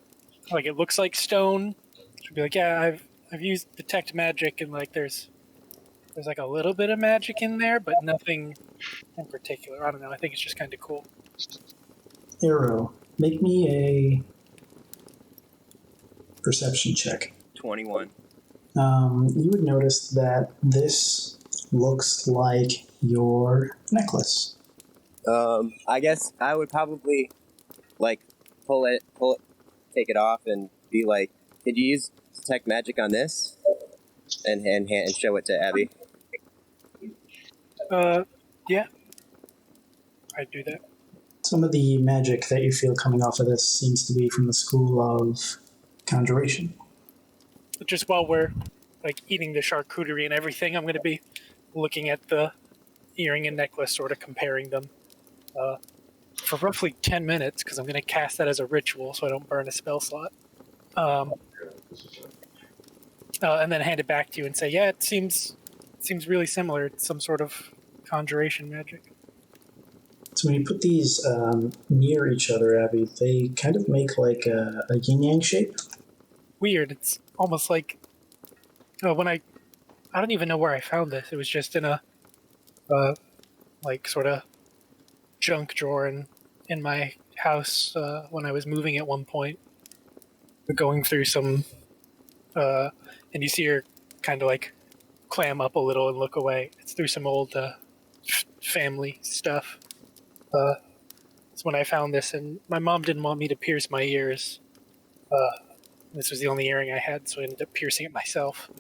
like it looks like stone. Should be like, yeah, I've used detect magic and like there's like a little bit of magic in there, but nothing in particular. I don't know. I think it's just kind of cool. Arrow, make me a perception check. 21. You would notice that this looks like your necklace. I guess I would probably like pull it, take it off, and be like, "Did you use detect magic on this?" And show it to Abby. Yeah, I'd do that. Some of the magic that you feel coming off of this seems to be from the school of conjuration. But just while we're like eating the charcuterie and everything, I'm going to be looking at the earring and necklace, sort of comparing them for roughly 10 minutes, because I'm going to cast that as a ritual so I don't burn a spell slot. And then hand it back to you and say, yeah, it seems really similar. It's some sort of conjuration magic. So when you put these near each other, Abby, they kind of make like a yin-yang shape. Weird. It's almost like when I don't even know where I found this. It was just in a like sort of junk drawer in my house when I was moving at one point. Going through some, and you see her kind of like clam up a little and look away. It's through some old family stuff. It's when I found this, and my mom didn't want me to pierce my ears. This was the only earring I had, so I ended up piercing it myself.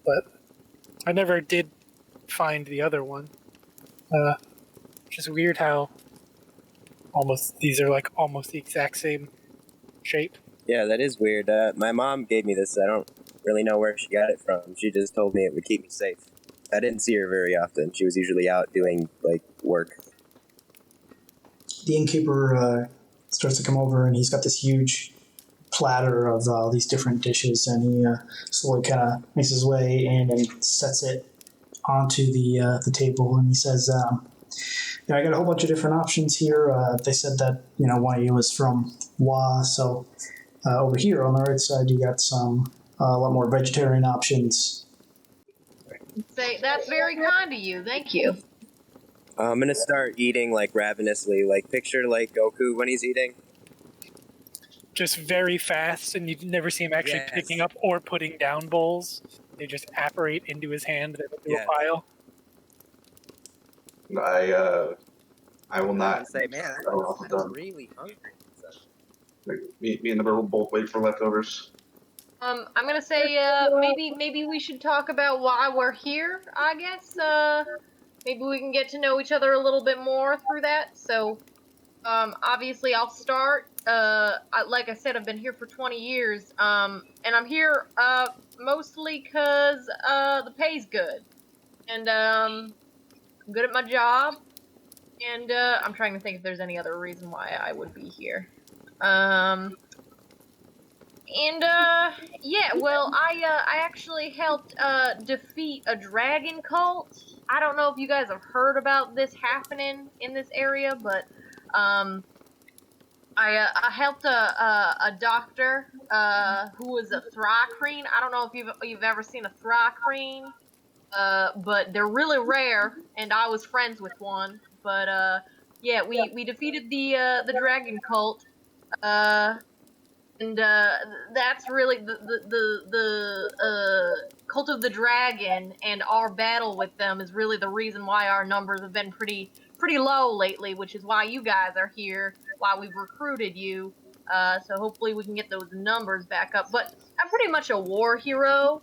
But I never did find the other one. Which is weird how these are like almost the exact same shape. Yeah, that is weird. My mom gave me this. I don't really know where she got it from. She just told me it would keep me safe. I didn't see her very often. She was usually out doing like work. The innkeeper starts to come over, and he's got this huge platter of all these different dishes, and he slowly kind of makes his way in and sets it onto the table, and he says, I got a whole bunch of different options here. They said that, one of you was from Wa, so over here on the right side, you got a lot more vegetarian options. Say, that's very kind of you. Thank you. I'm gonna start eating like ravenously. Like picture like Goku when he's eating. Just very fast, and you never see him actually picking up or putting down bowls. They just apparate into his hand into a pile. I will not say, man, I'm really hungry. Me and the bird will both wait for leftovers. I'm gonna say maybe we should talk about why we're here. I guess maybe we can get to know each other a little bit more through that. So obviously I'll start. Like I said, I've been here for 20 years. And I'm here mostly because the pay's good, and I'm good at my job. And I'm trying to think if there's any other reason why I would be here. I actually helped defeat a dragon cult. I don't know if you guys have heard about this happening in this area, but I helped a doctor who was a Thrycreen. I don't know if you've ever seen a Thrycreen, but they're really rare, and I was friends with one. But we defeated the dragon cult. And that's really the cult of the dragon, and our battle with them is really the reason why our numbers have been pretty low lately, which is why you guys are here, why we've recruited you. So hopefully we can get those numbers back up. But I'm pretty much a war hero,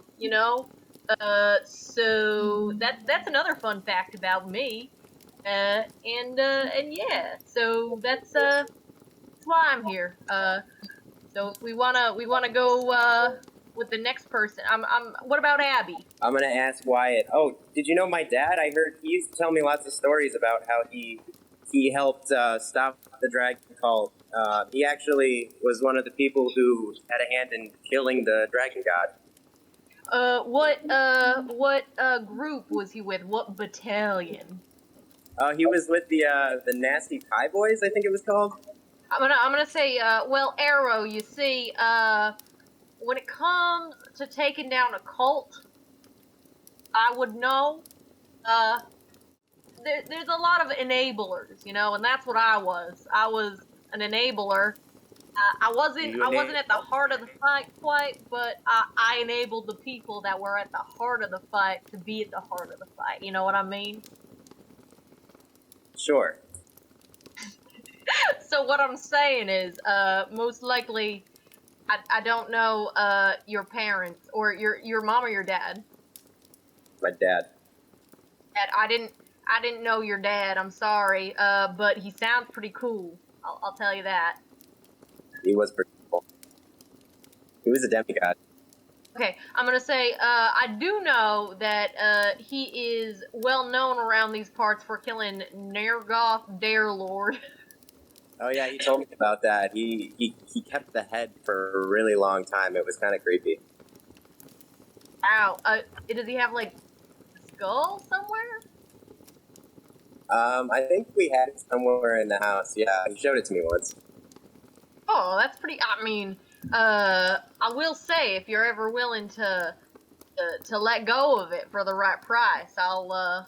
so that's another fun fact about me. So that's why I'm here. So if we wanna go with the next person, what about Abby? I'm gonna ask Wyatt. Oh, did you know my dad? I heard he used to tell me lots of stories about how he he helped stop the dragon cult. He actually was one of the people who had a hand in killing the dragon god. What group was he with? What battalion? He was with the Nasty Pie Boys, I think it was called. I'm gonna say, well, Arrow, you see, when it comes to taking down a cult, I would know, there's a lot of enablers, you know, and that's what I was. I was an enabler. I wasn't at the heart of the fight quite, but I enabled the people that were at the heart of the fight to be at the heart of the fight. You know what I mean? Sure. So what I'm saying is, most likely, I don't know, your parents, or your mom or your dad. My dad. Dad, I didn't know your dad, I'm sorry, but he sounds pretty cool. I'll tell you that. He was pretty cool. He was a demigod. Okay, I'm gonna say, I do know that, he is well known around these parts for killing Nergoth Darelord. Oh yeah, he told me about that. He kept the head for a really long time. It was kind of creepy. Wow, does he have, like, a skull somewhere? I think we had it somewhere in the house. Yeah, he showed it to me once. Oh, that's pretty, I mean, I will say, if you're ever willing to let go of it for the right price, I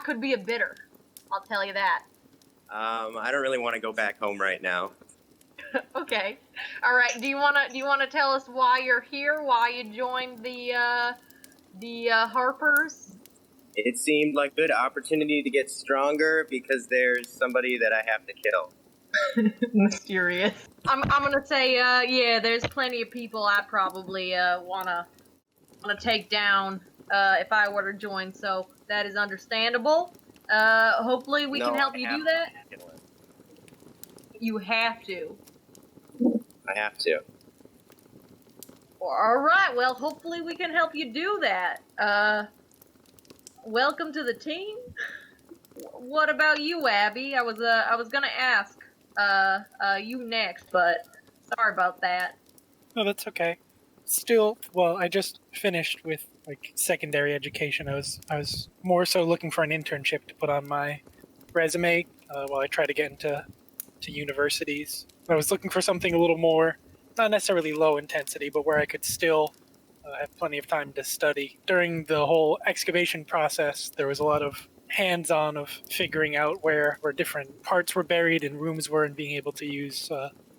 could be a bidder. I'll tell you that. I don't really want to go back home right now. Okay. All right. Do you wanna tell us why you're here? Why you joined the Harpers? It seemed like a good opportunity to get stronger because there's somebody that I have to kill. Mysterious. I'm gonna say, yeah. There's plenty of people I'd probably wanna take down if I were to join. So that is understandable. Hopefully we can help you do that. You have to. I have to. All right. Well, hopefully we can help you do that. Welcome to the team. What about you, Abby? I was gonna ask you next, but sorry about that. No, that's okay. Still, well, I just finished with like secondary education. I was more so looking for an internship to put on my resume while I try to get into universities. I was looking for something a little more, not necessarily low intensity, but where I could still have plenty of time to study. During the whole excavation process, there was a lot of hands-on of figuring out where different parts were buried and rooms were, and being able to use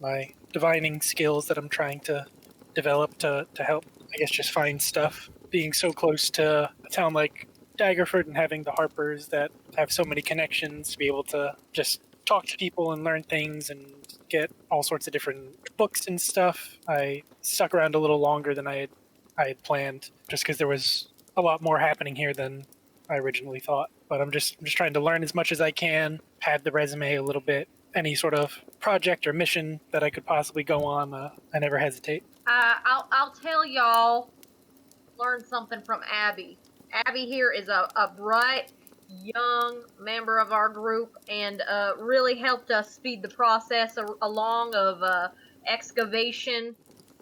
my divining skills that I'm trying to develop to help, I guess, just find stuff. Being so close to a town like Daggerford and having the Harpers that have so many connections to be able to just talk to people and learn things and get all sorts of different books and stuff, I stuck around a little longer than I had planned, just because there was a lot more happening here than I originally thought. But I'm just trying to learn as much as I can, pad the resume a little bit. Any sort of project or mission that I could possibly go on, I never hesitate. I'll tell y'all, learn something from Abby. Abby here is a bright, young member of our group, and really helped us speed the process along of excavation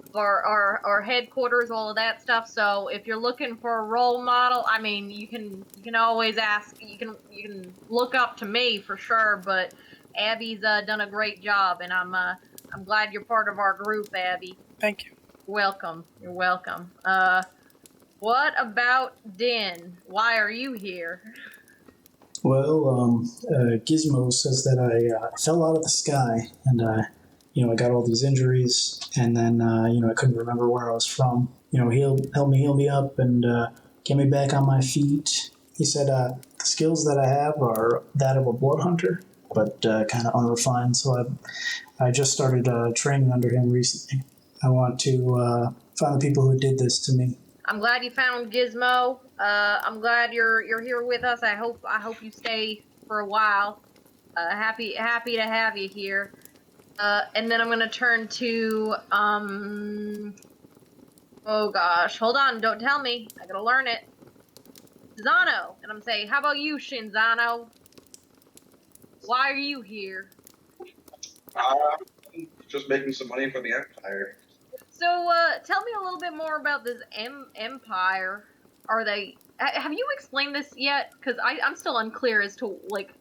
of our headquarters, all of that stuff. So if you're looking for a role model, I mean, you can always ask. You can look up to me for sure. But Abby's done a great job, and I'm glad you're part of our group, Abby. Thank you. Welcome. You're welcome. What about Dynn? Why are you here? Well, Gizmo says that I fell out of the sky, and I got all these injuries, and then I couldn't remember where I was from. He'll help me heal me up and get me back on my feet. He said the skills that I have are that of a blood hunter, but kind of unrefined. So I just started training under him recently. I want to find the people who did this to me. I'm glad you found Gizmo. I'm glad you're here with us. I hope you stay for a while. Happy to have you here. And then I'm gonna turn to oh gosh, hold on, don't tell me. I gotta learn it. Zano, and I'm saying, how about you, Shinzano? Why are you here? Just making some money for the Empire. So, tell me a little bit more about this empire. Are they? Have you explained this yet? Because I'm still unclear as to like,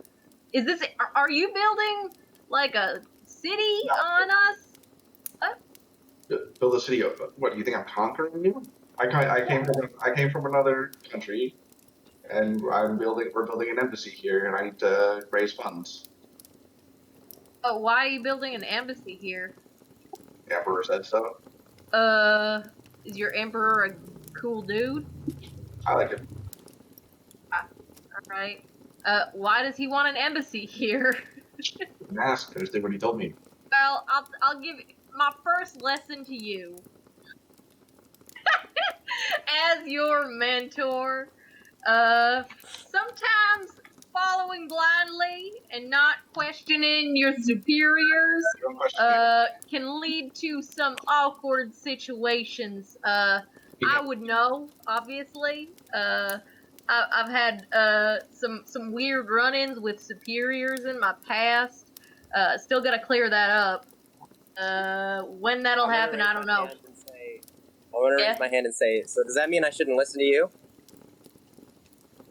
is this? Are you building like a city on us? Build a city. What do you think? I'm conquering you? I came from another country, and we're building an embassy here, and I need to raise funds. Oh, why are you building an embassy here? The Emperor said so. Is your emperor a cool dude? I like it. Alright. Why does he want an embassy here? And ask. I just did what he told me. Well, I'll give my first lesson to you. As your mentor, sometimes following blindly and not questioning your superiors, Don't question me. can lead to some awkward situations. I would know, obviously. I've had some weird run-ins with superiors in my past. Still gotta clear that up. When that'll happen, I don't know. I'm gonna raise my hand and say, so does that mean I shouldn't listen to you?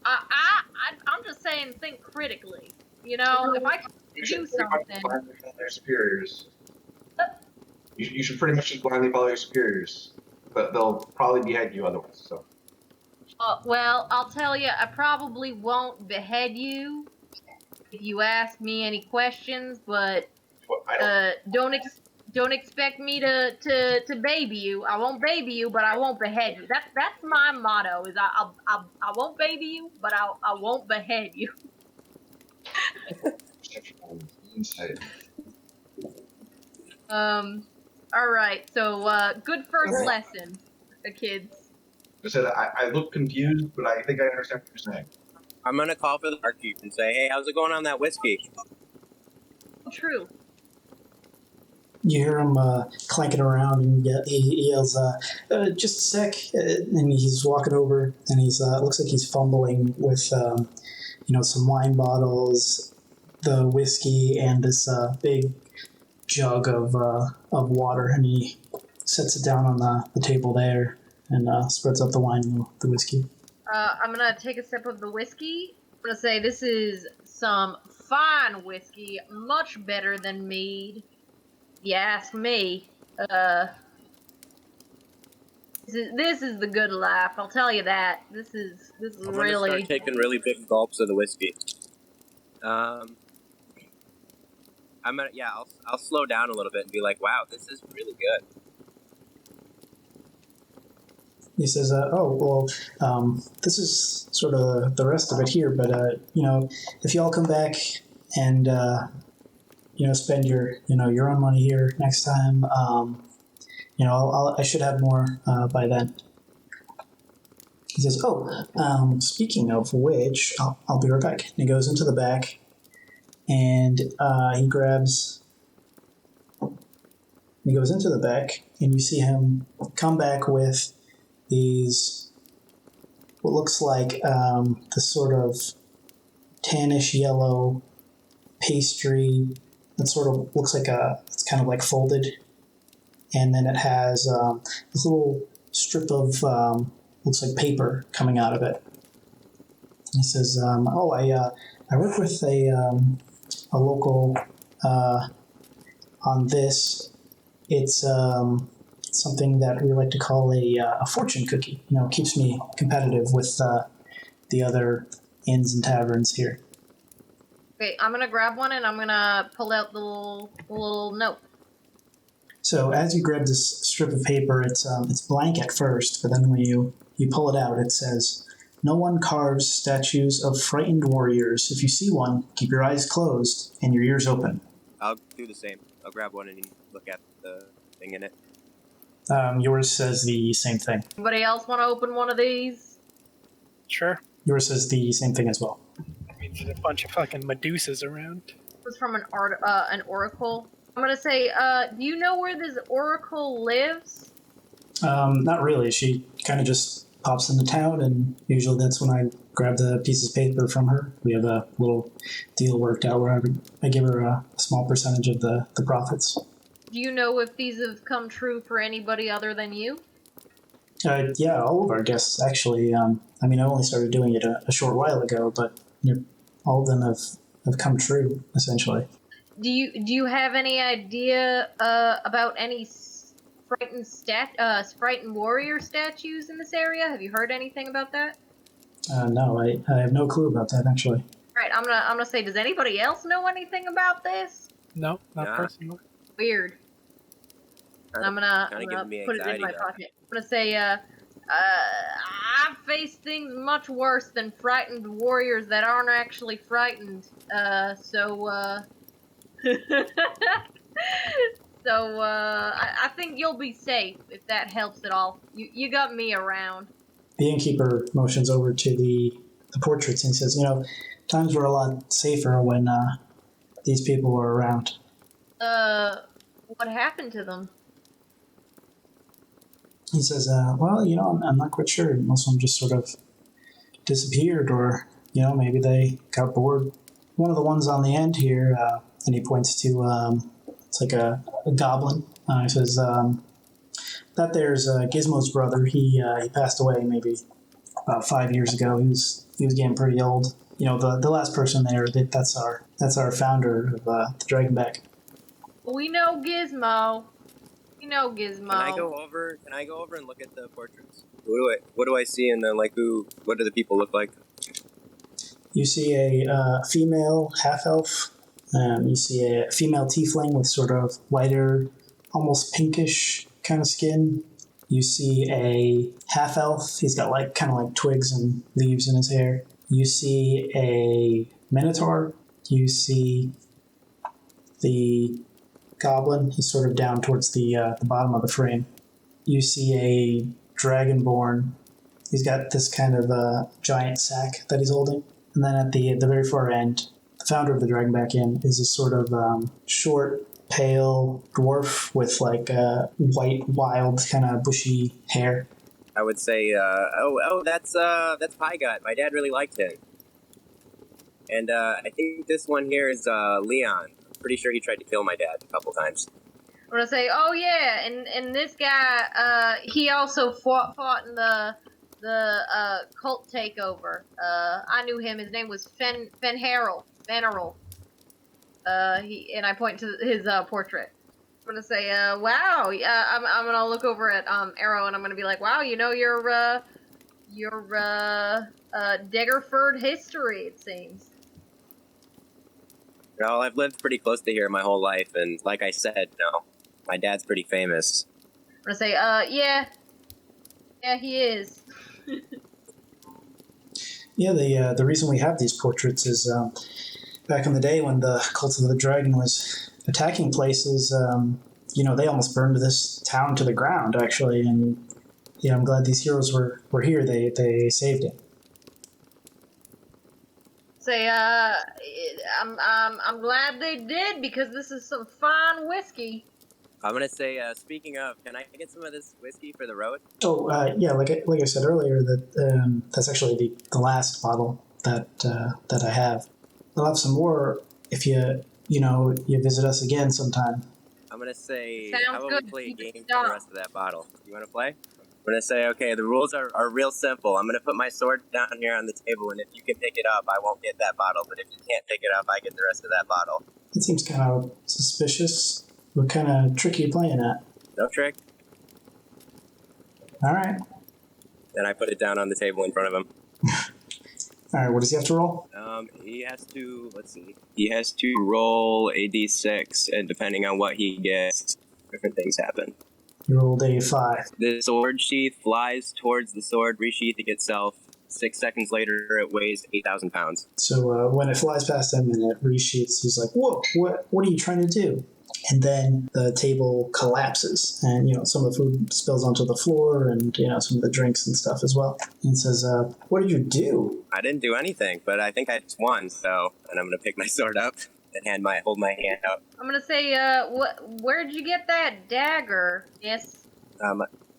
I'm just saying, think critically. You know, if I can do something. Their superiors. You should pretty much just blindly follow your superiors, but they'll probably behead you otherwise. So. Well, I'll tell you, I probably won't behead you if you ask me any questions, but don't expect me to baby you. I won't baby you, but I won't behead you. That's my motto. Is I won't baby you, but I won't behead you. Insight. All right. So good first lesson, kids. I said I look confused, but I think I understand what you're saying. I'm gonna call for the barkeep and say, hey, how's it going on that whiskey? True. You hear him clanking around, and he yells, "Just a sec!" And he's walking over, and he's looks like he's fumbling with, some wine bottles, the whiskey, and this big jug of water, and he sets it down on the table there, and spreads out the wine and the whiskey. I'm gonna take a sip of the whiskey. I'm gonna say this is some fine whiskey, much better than mead. If you ask me, this is the good life. I'll tell you that. This is I'm really. gonna start taking really big gulps of the whiskey. I'm gonna I'll slow down a little bit and be like, wow, this is really good. He says, this is sort of the rest of it here, but if you all come back and spend your own money here next time, I should have more by then. He says, speaking of which, I'll be right back. And he goes into the back, and he goes into the back, and you see him come back with these, what looks like this sort of tannish yellow pastry that sort of looks like it's kind of like folded, and then it has this little strip of looks like paper coming out of it. And he says, I work with a local on this. It's something that we like to call a fortune cookie. Keeps me competitive with the other inns and taverns here. Okay, I'm gonna grab one and I'm gonna pull out the little note. So as you grab this strip of paper, it's blank at first, but then when you pull it out, it says, "No one carves statues of frightened warriors. If you see one, keep your eyes closed and your ears open." I'll do the same. I'll grab one and look at the thing in it. Yours says the same thing. Anybody else want to open one of these? Sure. Yours says the same thing as well. I mean, there's a bunch of fucking Medusas around. It was from an oracle. I'm gonna say, do you know where this oracle lives? Not really. She kind of just pops into town, and usually that's when I grab the pieces of paper from her. We have a little deal worked out where I give her a small percentage of the profits. Do you know if these have come true for anybody other than you? Yeah, all of our guests actually. I only started doing it a short while ago, but all of them have come true essentially. Do you have any idea about any frightened warrior statues in this area? Have you heard anything about that? No, I have no clue about that actually. Right, I'm gonna say, does anybody else know anything about this? No, not Nah. personally. Weird. And I'm gonna giving me put it in anxiety my now. pocket. I'm gonna say, I've faced things much worse than frightened warriors that aren't actually frightened. I think you'll be safe if that helps at all. You got me around. The innkeeper motions over to the portraits and says, times were a lot safer when these people were around. What happened to them? He says, I'm not quite sure. Most of them just sort of disappeared, or, maybe they got bored. One of the ones on the end here, and he points to, it's like a goblin. He says, that there's Gizmo's brother. He passed away maybe about 5 years ago. He was getting pretty old. The last person there, that's our founder of the Dragonback. We know Gizmo. We know Gizmo. Can I go over and look at the portraits? What do I see, and then what do the people look like? You see a female half-elf. You see a female tiefling with sort of lighter, almost pinkish kind of skin. You see a half-elf. He's got kind of twigs and leaves in his hair. You see a minotaur. You see the goblin. He's sort of down towards the bottom of the frame. You see a dragonborn. He's got this kind of giant sack that he's holding. And then at the very far end, the founder of the Dragonback Inn is this sort of short, pale dwarf with white, wild, kind of bushy hair. I would say, that's Pie Gut. My dad really liked him. And I think this one here is Leon. Pretty sure he tried to kill my dad a couple times. I'm gonna say, oh yeah, and this guy, he also fought in the cult takeover. I knew him. His name was Veneral. And I point to his portrait. I'm gonna say, wow. I'm gonna look over at Arrow, and I'm gonna be like, wow, your Daggerford history, it seems. Well, I've lived pretty close to here my whole life, and like I said, my dad's pretty famous. I'm gonna say, yeah, he is. Yeah, the reason we have these portraits is back in the day when the Cult of the Dragon was attacking places, they almost burned this town to the ground, actually, and I'm glad these heroes were here. They saved it. Say, I'm glad they did, because this is some fine whiskey. I'm gonna say, speaking of, can I get some of this whiskey for the road? Oh, yeah, like I said earlier, that's actually the last bottle that I have. I'll have some more if you visit us again sometime. I'm gonna say, Sounds how about good. we play a You can game for stop. the rest of that bottle? You wanna play? I'm gonna say, okay, the rules are real simple. I'm gonna put my sword down here on the table, and if you can pick it up, I won't get that bottle, but if you can't pick it up, I get the rest of that bottle. It seems kind of suspicious. What kind of trick are you playing at? No trick. All right. Then I put it down on the table in front of him. All right, what does he have to roll? He has to, let's see. He has to roll a d6, and depending on what he gets, different things happen. You rolled a 5. The sword sheath flies towards the sword resheathing itself. 6 seconds later, it weighs 8,000 pounds. So when it flies past him and it resheaths, he's like, whoa, what are you trying to do? And then the table collapses, and some of the food spills onto the floor, and some of the drinks and stuff as well. And he says, "What did you do?" I didn't do anything, but I think I just won. And I'm gonna pick my sword up and hold my hand out. I'm gonna say, where'd you get that dagger? Yes.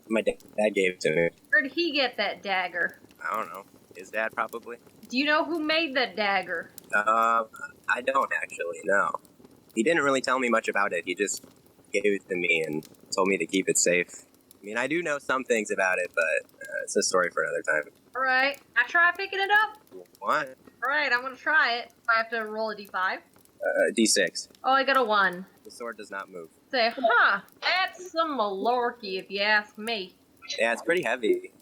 My dad gave it to me. Where'd he get that dagger? I don't know. His dad probably. Do you know who made that dagger? I don't actually know. He didn't really tell me much about it. He just gave it to me and told me to keep it safe. I mean, I do know some things about it, but it's a story for another time. Alright, I try picking it up? What? Alright, I'm gonna try it. I have to roll a d5. D6. Oh, I got a 1. The sword does not move. Say, that's some malarkey if you ask me. Yeah, it's pretty heavy.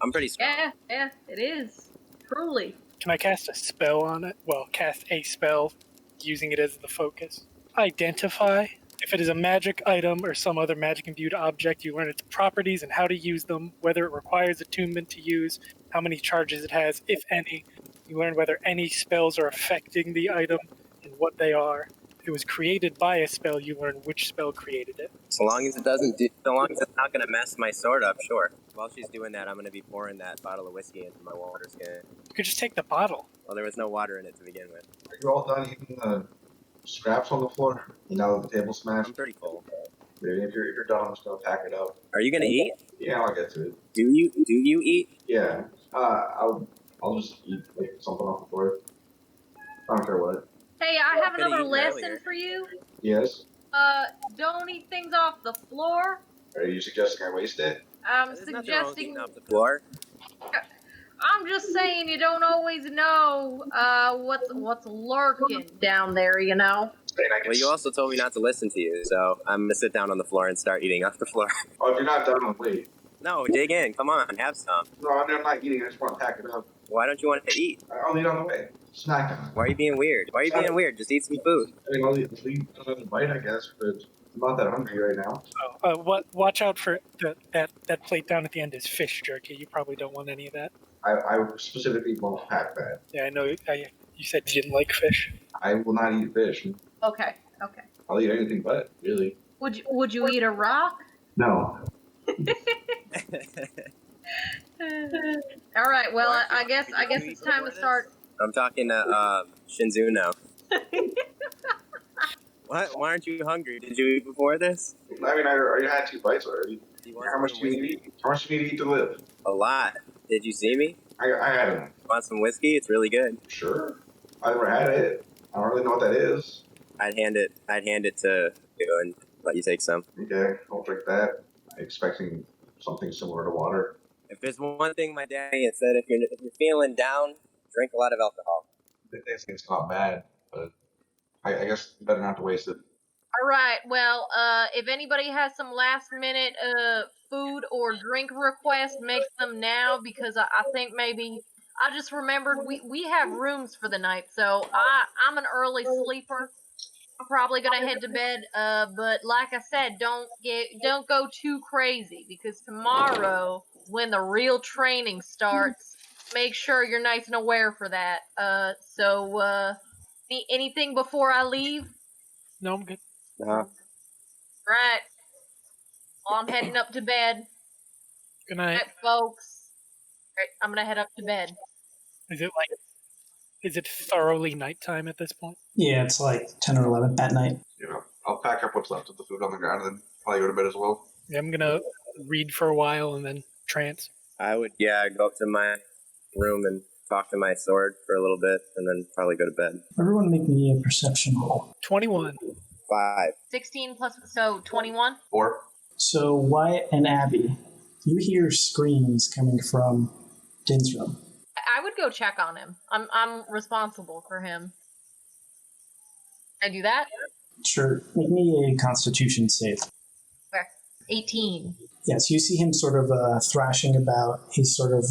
I'm pretty strong. Yeah, it is. Truly. Can I cast a spell on it? Well, cast a spell using it as the focus. Identify. If it is a magic item or some other magic-imbued object, you learn its properties and how to use them, whether it requires attunement to use, how many charges it has, if any. You learn whether any spells are affecting the item and what they are. If it was created by a spell, you learn which spell created it. So long as it doesn't do, so long as it's not going to mess my sword up, sure. While she's doing that, I'm going to be pouring that bottle of whiskey into my water skin. You could just take the bottle. Well, there was no water in it to begin with. Are you all done eating the scraps on the floor? Now that the table's smashed? I'm pretty full. If you're done, I'm just gonna pack it up. Are you going to eat? Yeah, I'll get to it. Do you eat? Yeah. I'll just eat like something off the floor. I don't care what. Hey, I have Could've another eaten lesson earlier. for you. Yes. Don't eat things off the floor. Are you suggesting I waste it? I'm There's nothing wrong with suggesting... eating off the floor. I'm just saying you don't always know, what's lurking down there, you know? Well, you also told me not to listen to you, so I'm going to sit down on the floor and start eating off the floor. Oh, if you're not done, I'll wait. No, dig in. Come on, have some. No, I'm not eating. I just want to pack it up. Why don't you want to eat? I'll eat on the way. Snack time. Why are you being weird? Why are you being weird? Just eat some food. I mean, I'll eat another bite, I guess, but I'm not that hungry right now. Watch out for that plate down at the end is fish jerky. You probably don't want any of that. I specifically won't pack that. Yeah, I know. You said you didn't like fish. I will not eat fish. Okay. I'll eat anything but, really. Would you eat a rock? No. All right. Well, I guess it's time to start. I'm talking to Shinzu now. What? Why aren't you hungry? Did you eat before this? I mean, I already had 2 bites already. Want How much some do you need to eat? How much do you need to eat to live? A lot. Did you see me? I had enough. Want some whiskey? It's really good. Sure. I never had it. I don't really know what that is. I'd hand it to you and let you take some. Okay, I'll drink that. I'm expecting something similar to water. If there's one thing my daddy had said, if you're feeling down, drink a lot of alcohol. It's not bad, but I guess better not to waste it. All right. Well, if anybody has some last minute food or drink requests, make them now because I think maybe I just remembered we have rooms for the night, so I'm an early sleeper. I'm probably gonna head to bed. But like I said, don't go too crazy because tomorrow when the real training starts, make sure you're nice and aware for that. Anything before I leave? No, I'm good. Uh-huh. Right. Well, I'm heading up to bed. Good night. Right, folks. Right, I'm gonna head up to bed. Is it thoroughly nighttime at this point? Yeah, it's like 10 or 11 at night. You know, I'll pack up what's left of the food on the ground and then probably go to bed as well. Yeah, I'm gonna read for a while and then trance. I would, go up to my room and talk to my sword for a little bit, and then probably go to bed. Everyone make me a perception roll. 21. 5. 16 plus, so 21? 4. So Wyatt and Abby, you hear screams coming from Dynn's room. I would go check on him. I'm responsible for him. Can I do that? Sure, make me a Constitution save. Where? 18. Yes, you see him sort of thrashing about. He's sort of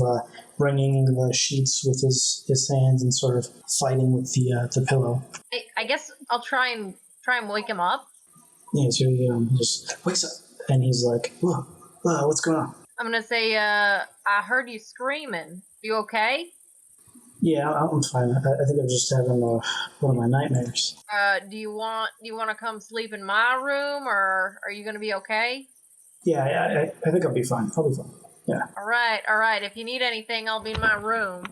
wringing the sheets with his hands and sort of fighting with the pillow. I guess I'll try and wake him up. Yeah, so he just wakes up and he's like, whoa, what's going on? I'm gonna say, I heard you screaming. You okay? Yeah, I'm fine. I think I'm just having one of my nightmares. Do you want to come sleep in my room, or are you gonna be okay? Yeah, I think I'll be fine. I'll be fine. Yeah. All right. If you need anything, I'll be in my room.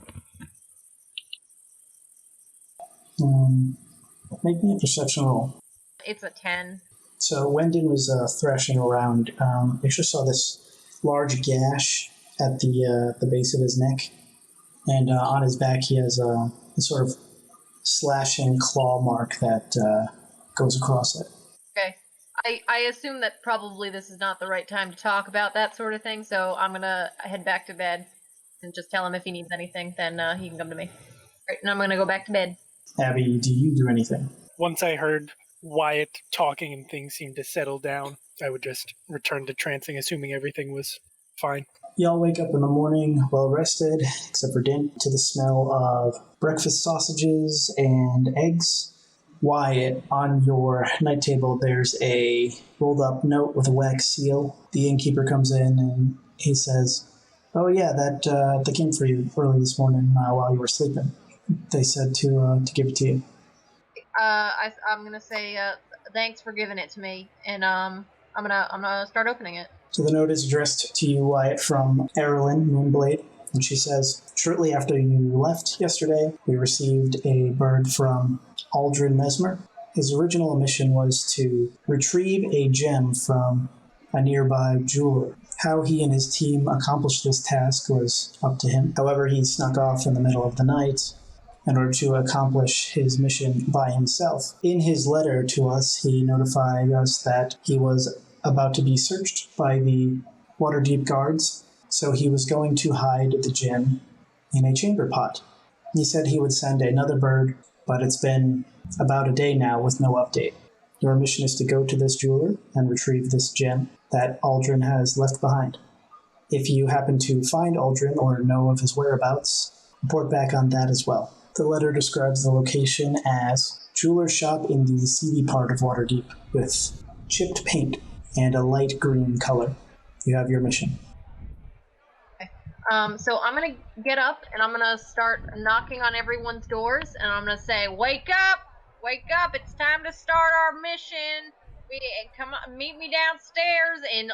Make me a perception roll. It's a 10. So when Dynn was thrashing around, you just saw this large gash at the base of his neck, and on his back he has a sort of slashing claw mark that goes across it. Okay. I assume that probably this is not the right time to talk about that sort of thing, so I'm gonna head back to bed and just tell him if he needs anything, then he can come to me. Right, and I'm gonna go back to bed. Abby, do you do anything? Once I heard Wyatt talking and things seemed to settle down, I would just return to trancing, assuming everything was fine. Y'all wake up in the morning well rested, except for Dynn, to the smell of breakfast sausages and eggs. Wyatt, on your night table, there's a rolled up note with a wax seal. The innkeeper comes in and he says, "Oh yeah, that came for you early this morning while you were sleeping. They said to give it to you." I'm gonna say thanks for giving it to me, and I'm gonna start opening it. So the note is addressed to you, Wyatt, from Erilyn Moonblade, and she says, "Shortly after you left yesterday, we received a bird from Aldrin Mesmer. His original mission was to retrieve a gem from a nearby jeweler. How he and his team accomplished this task was up to him. However, he snuck off in the middle of the night in order to accomplish his mission by himself. In his letter to us, he notified us that he was about to be searched by the Waterdeep guards, so he was going to hide the gem in a chamber pot. He said he would send another bird, but it's been about a day now with no update. Your mission is to go to this jeweler and retrieve this gem that Aldrin has left behind. If you happen to find Aldrin or know of his whereabouts, report back on that as well." The letter describes the location as jeweler's shop in the seedy part of Waterdeep with chipped paint and a light green color. You have your mission. So I'm gonna get up and I'm gonna start knocking on everyone's doors, and I'm gonna say, "Wake up! Wake up! It's time to start our mission. Come on, meet me downstairs in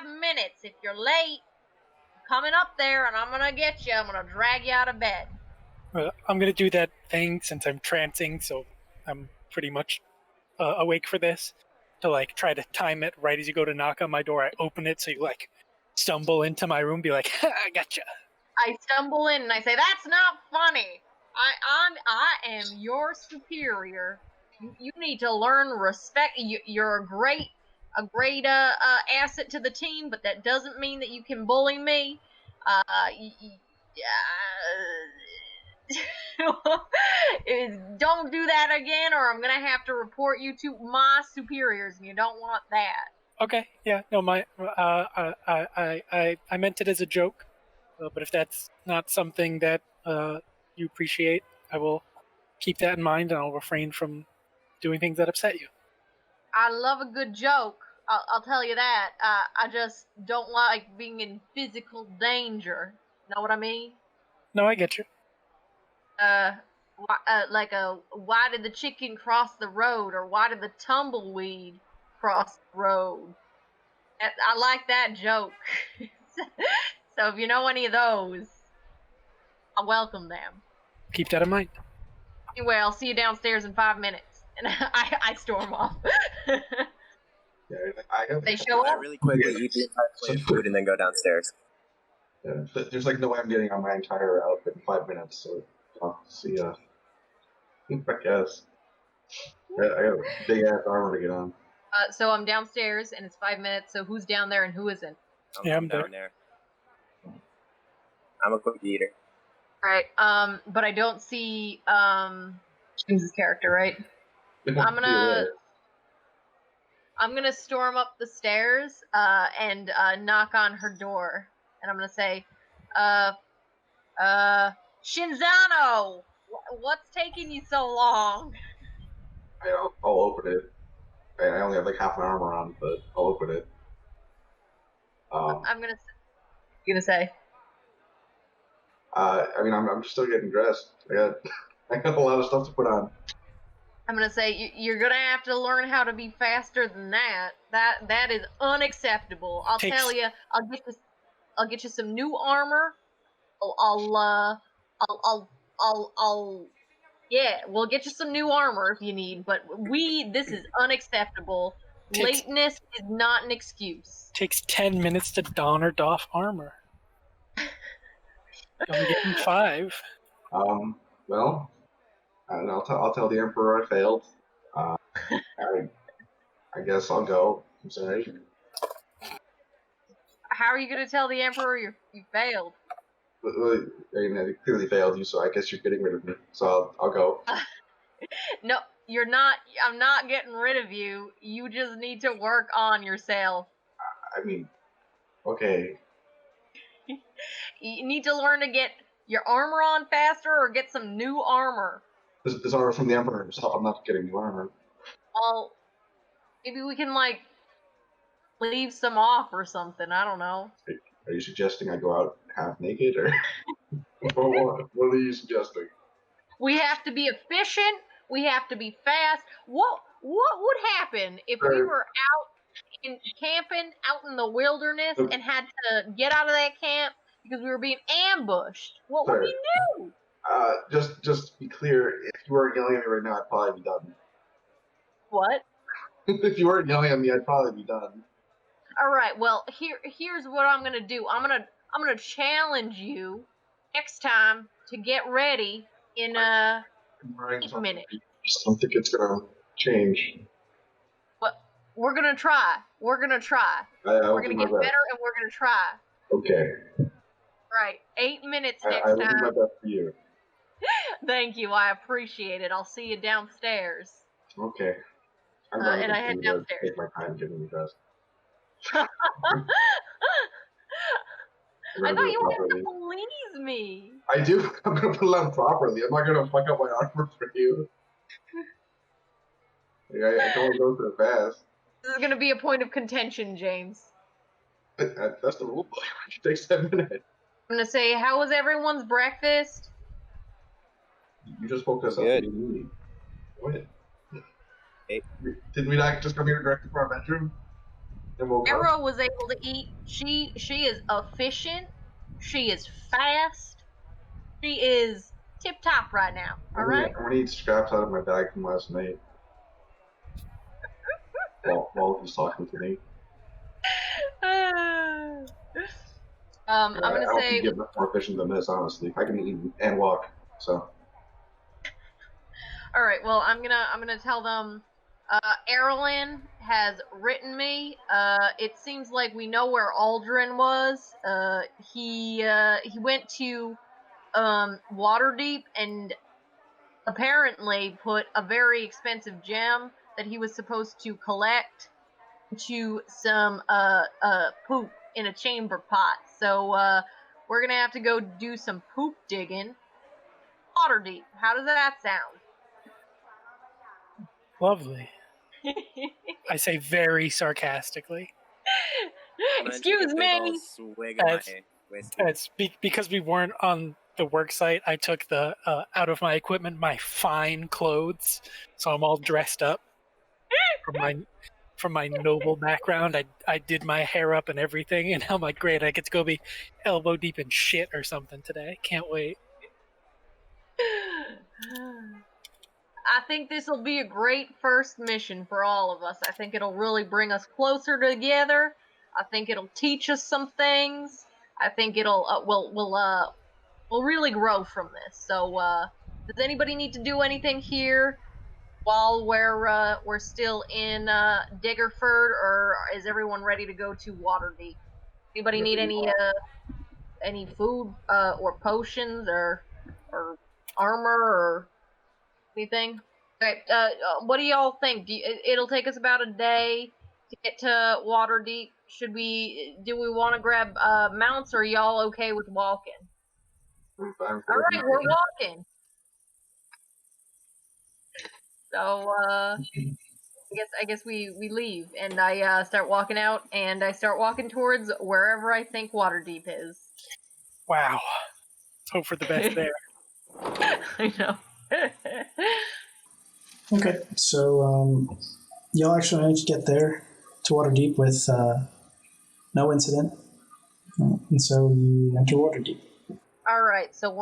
5 minutes. If you're late, I'm coming up there and I'm gonna get you. I'm gonna drag you out of bed." I'm going to do that thing since I'm trancing, so I'm pretty much awake for this, to like try to time it right as you go to knock on my door. I open it so you like stumble into my room, be like, "I gotcha." I stumble in and I say, "That's not funny. I am your superior. You need to learn respect. You're a great asset to the team, but that doesn't mean that you can bully me. Don't do that again, or I'm gonna have to report you to my superiors, and you don't want that." Okay, yeah, no, I meant it as a joke, but if that's not something that you appreciate, I will keep that in mind, and I'll refrain from doing things that upset you. I love a good joke. I'll tell you that. I just don't like being in physical danger. Know what I mean? No, I get you. Why did the chicken cross the road, or why did the tumbleweed cross the road? I like that joke. So if you know any of those, I welcome them. Keep that in mind. Anyway, I'll see you downstairs in 5 minutes, and I storm off. They show I up. really quickly eat the entire plate of food and then go downstairs. Yeah, there's like no way I'm getting on my entire outfit in 5 minutes, so I'll see ya. I guess. I got a big ass armor to get on. So I'm downstairs, and it's 5 minutes. So who's down there and who isn't? I'm down there. I'm a quick eater. All right. But I don't see James's character, right? I'm gonna storm up the stairs and knock on her door, and I'm gonna say, Shinzano, what's taking you so long? I'll open it. I only have like half an armor on, but I'll open it. I'm gonna say. I'm still getting dressed. I got a lot of stuff to put on. I'm gonna say you're gonna have to learn how to be faster than that. That is unacceptable. I'll tell you. I'll get you some new armor. We'll get you some new armor if you need. But this is unacceptable. Lateness is not an excuse. Takes 10 minutes to don or doff armor. Only get you 5. Well, and I'll tell the Emperor I failed. I guess I'll go. I'm sorry. How are you going to tell the Emperor you failed? I mean, I clearly failed you, so I guess you're getting rid of me. So I'll go. No, you're not. I'm not getting rid of you. You just need to work on yourself. I mean, okay. You need to learn to get your armor on faster or get some new armor. This armor from the Emperor himself. I'm not getting new armor. Well, maybe we can, like, leave some off or something. I don't know. Are you suggesting I go out half naked, or what are you suggesting? We have to be efficient. We have to be fast. What would happen if we were out in camping out in the wilderness and had to get out of that camp because we were being ambushed? What would we do? Just to be clear, if you weren't yelling at me right now, I'd probably be done. What? If you weren't yelling at me, I'd probably be done. All right. Well, here's what I'm gonna do. I'm gonna challenge you next time to get ready in 8 minutes. I don't think it's gonna change. But we're gonna try. We're gonna try. We're gonna get better, and we're gonna try. Okay. Right. 8 minutes next I will time. do my best for you. Thank you. I appreciate it. I'll see you downstairs. Okay. And I head downstairs. Take my time getting dressed. I thought you wanted to please me. I do. I'm gonna put it on properly. I'm not gonna fuck up my armor for you. I don't go so fast. This is gonna be a point of contention, James. That's the rule. It takes 10 minutes. I'm gonna say, how was everyone's breakfast? You just woke us up. Good. What? Hey. Did we not just come here directly from our bedroom? Arrow was able to eat. She is efficient. She is fast. She is tip top right now. All right. I'm gonna eat scraps out of my bag from last night. while he's talking to me. I'm gonna say. I don't think much more efficient than this, honestly. I can eat and walk, so. All right. Well, I'm gonna tell them. Erlen has written me. It seems like we know where Aldrin was. He went to Waterdeep and apparently put a very expensive gem that he was supposed to collect into some poop in a chamber pot. So we're gonna have to go do some poop digging. Waterdeep. How does that sound? Lovely. I say very sarcastically. Excuse me. That's because we weren't on the work site. I took the out of my equipment my fine clothes, so I'm all dressed up from my noble background. I did my hair up and everything, and I'm like, great, I get to go be elbow deep in shit or something today. Can't wait. I think this will be a great first mission for all of us. I think it'll really bring us closer together. I think it'll teach us some things. I think it'll we'll really grow from this. So, does anybody need to do anything here while we're still in Diggerford, or is everyone ready to go to Waterdeep? Anybody need any food or potions or armor or anything? Okay, what do y'all think? It'll take us about a day to get to Waterdeep. Do we want to grab mounts, or are y'all okay with walking? All right, we're walking. So I guess we leave, and I start walking out, and I start walking towards wherever I think Waterdeep is. Wow. Hope for the best there. I know. Okay, so y'all actually managed to get there to Waterdeep with no incident, and so you enter Waterdeep. All right, so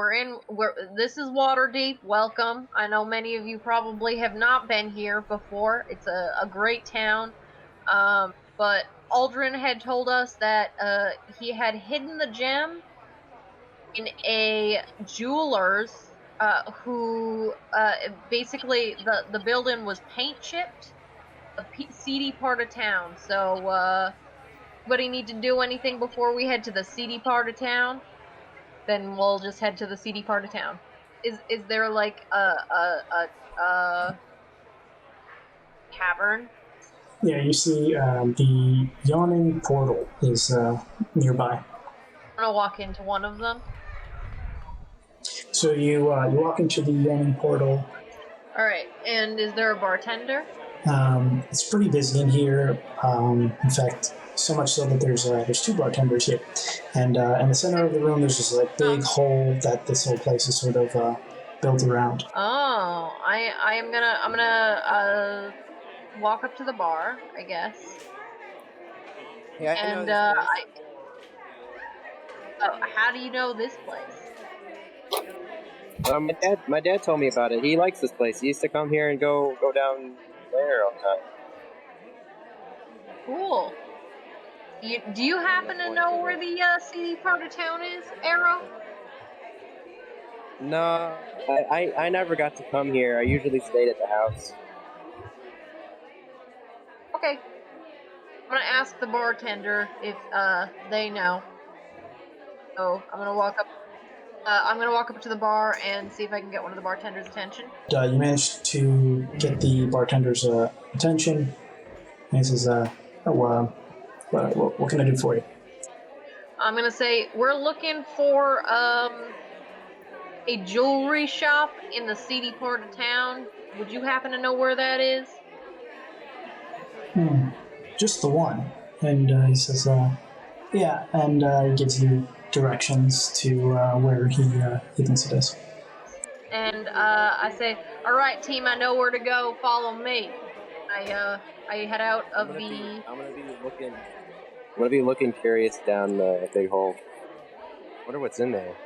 this is Waterdeep. Welcome. I know many of you probably have not been here before. It's a great town, but Aldrin had told us that he had hidden the gem in a jeweler's who basically the building was paint chipped, seedy part of town. So anybody need to do anything before we head to the seedy part of town? Then we'll just head to the seedy part of town. Is there like a cavern? Yeah, you see the yawning portal is nearby. I'm gonna walk into one of them. So you walk into the yawning portal. All right, and is there a bartender? It's pretty busy in here. In fact, so much so that there's two bartenders here, and in the center of the room there's this like big hole that this whole place is sort of built around. Oh, I'm gonna walk up to the bar, I guess. Yeah, I know And this place. how do you know this place? My dad told me about it. He likes this place. He used to come here and go down there all the time. Cool. Do you happen to know where the seedy part of town is, Arrow? No, I never got to come here. I usually stayed at the house. Okay. I'm gonna ask the bartender if they know. So I'm gonna walk up. I'm gonna walk up to the bar and see if I can get one of the bartender's attention. You manage to get the bartender's attention. And he says, what can I do for you? I'm gonna say we're looking for a jewelry shop in the seedy part of town. Would you happen to know where that is? Just the one. And he says, yeah, and he gives you directions to where he thinks it is. And I say, all right, team, I know where to go. Follow me. I head out of the. I'm gonna be looking curious down the big hole. Wonder what's in there.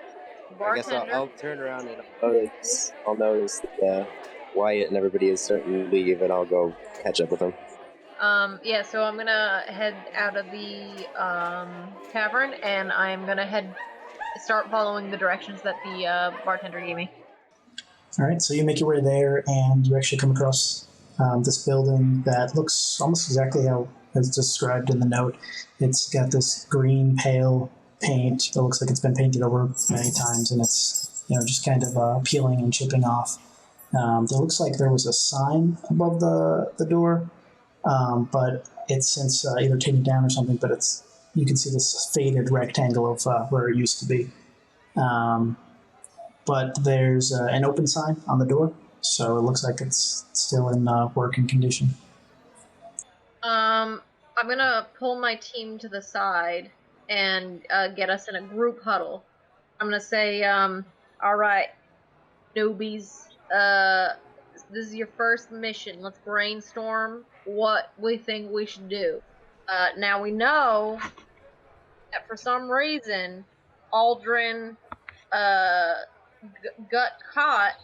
Bartender. I guess I'll turn around and I'll notice that Wyatt and everybody is starting to leave, and I'll go catch up with them. Yeah, so I'm gonna head out of the tavern, and I'm gonna start following the directions that the bartender gave me. All right, so you make your way there, and you actually come across this building that looks almost exactly how it's described in the note. It's got this green, pale paint that looks like it's been painted over many times, and it's just kind of peeling and chipping off. There looks like there was a sign above the door, but it's since either taken down or something. But you can see this faded rectangle of where it used to be. But there's an open sign on the door, so it looks like it's still in working condition. I'm gonna pull my team to the side and get us in a group huddle. I'm gonna say, all right, newbies, this is your first mission. Let's brainstorm what we think we should do. Now we know that for some reason, Aldrin got caught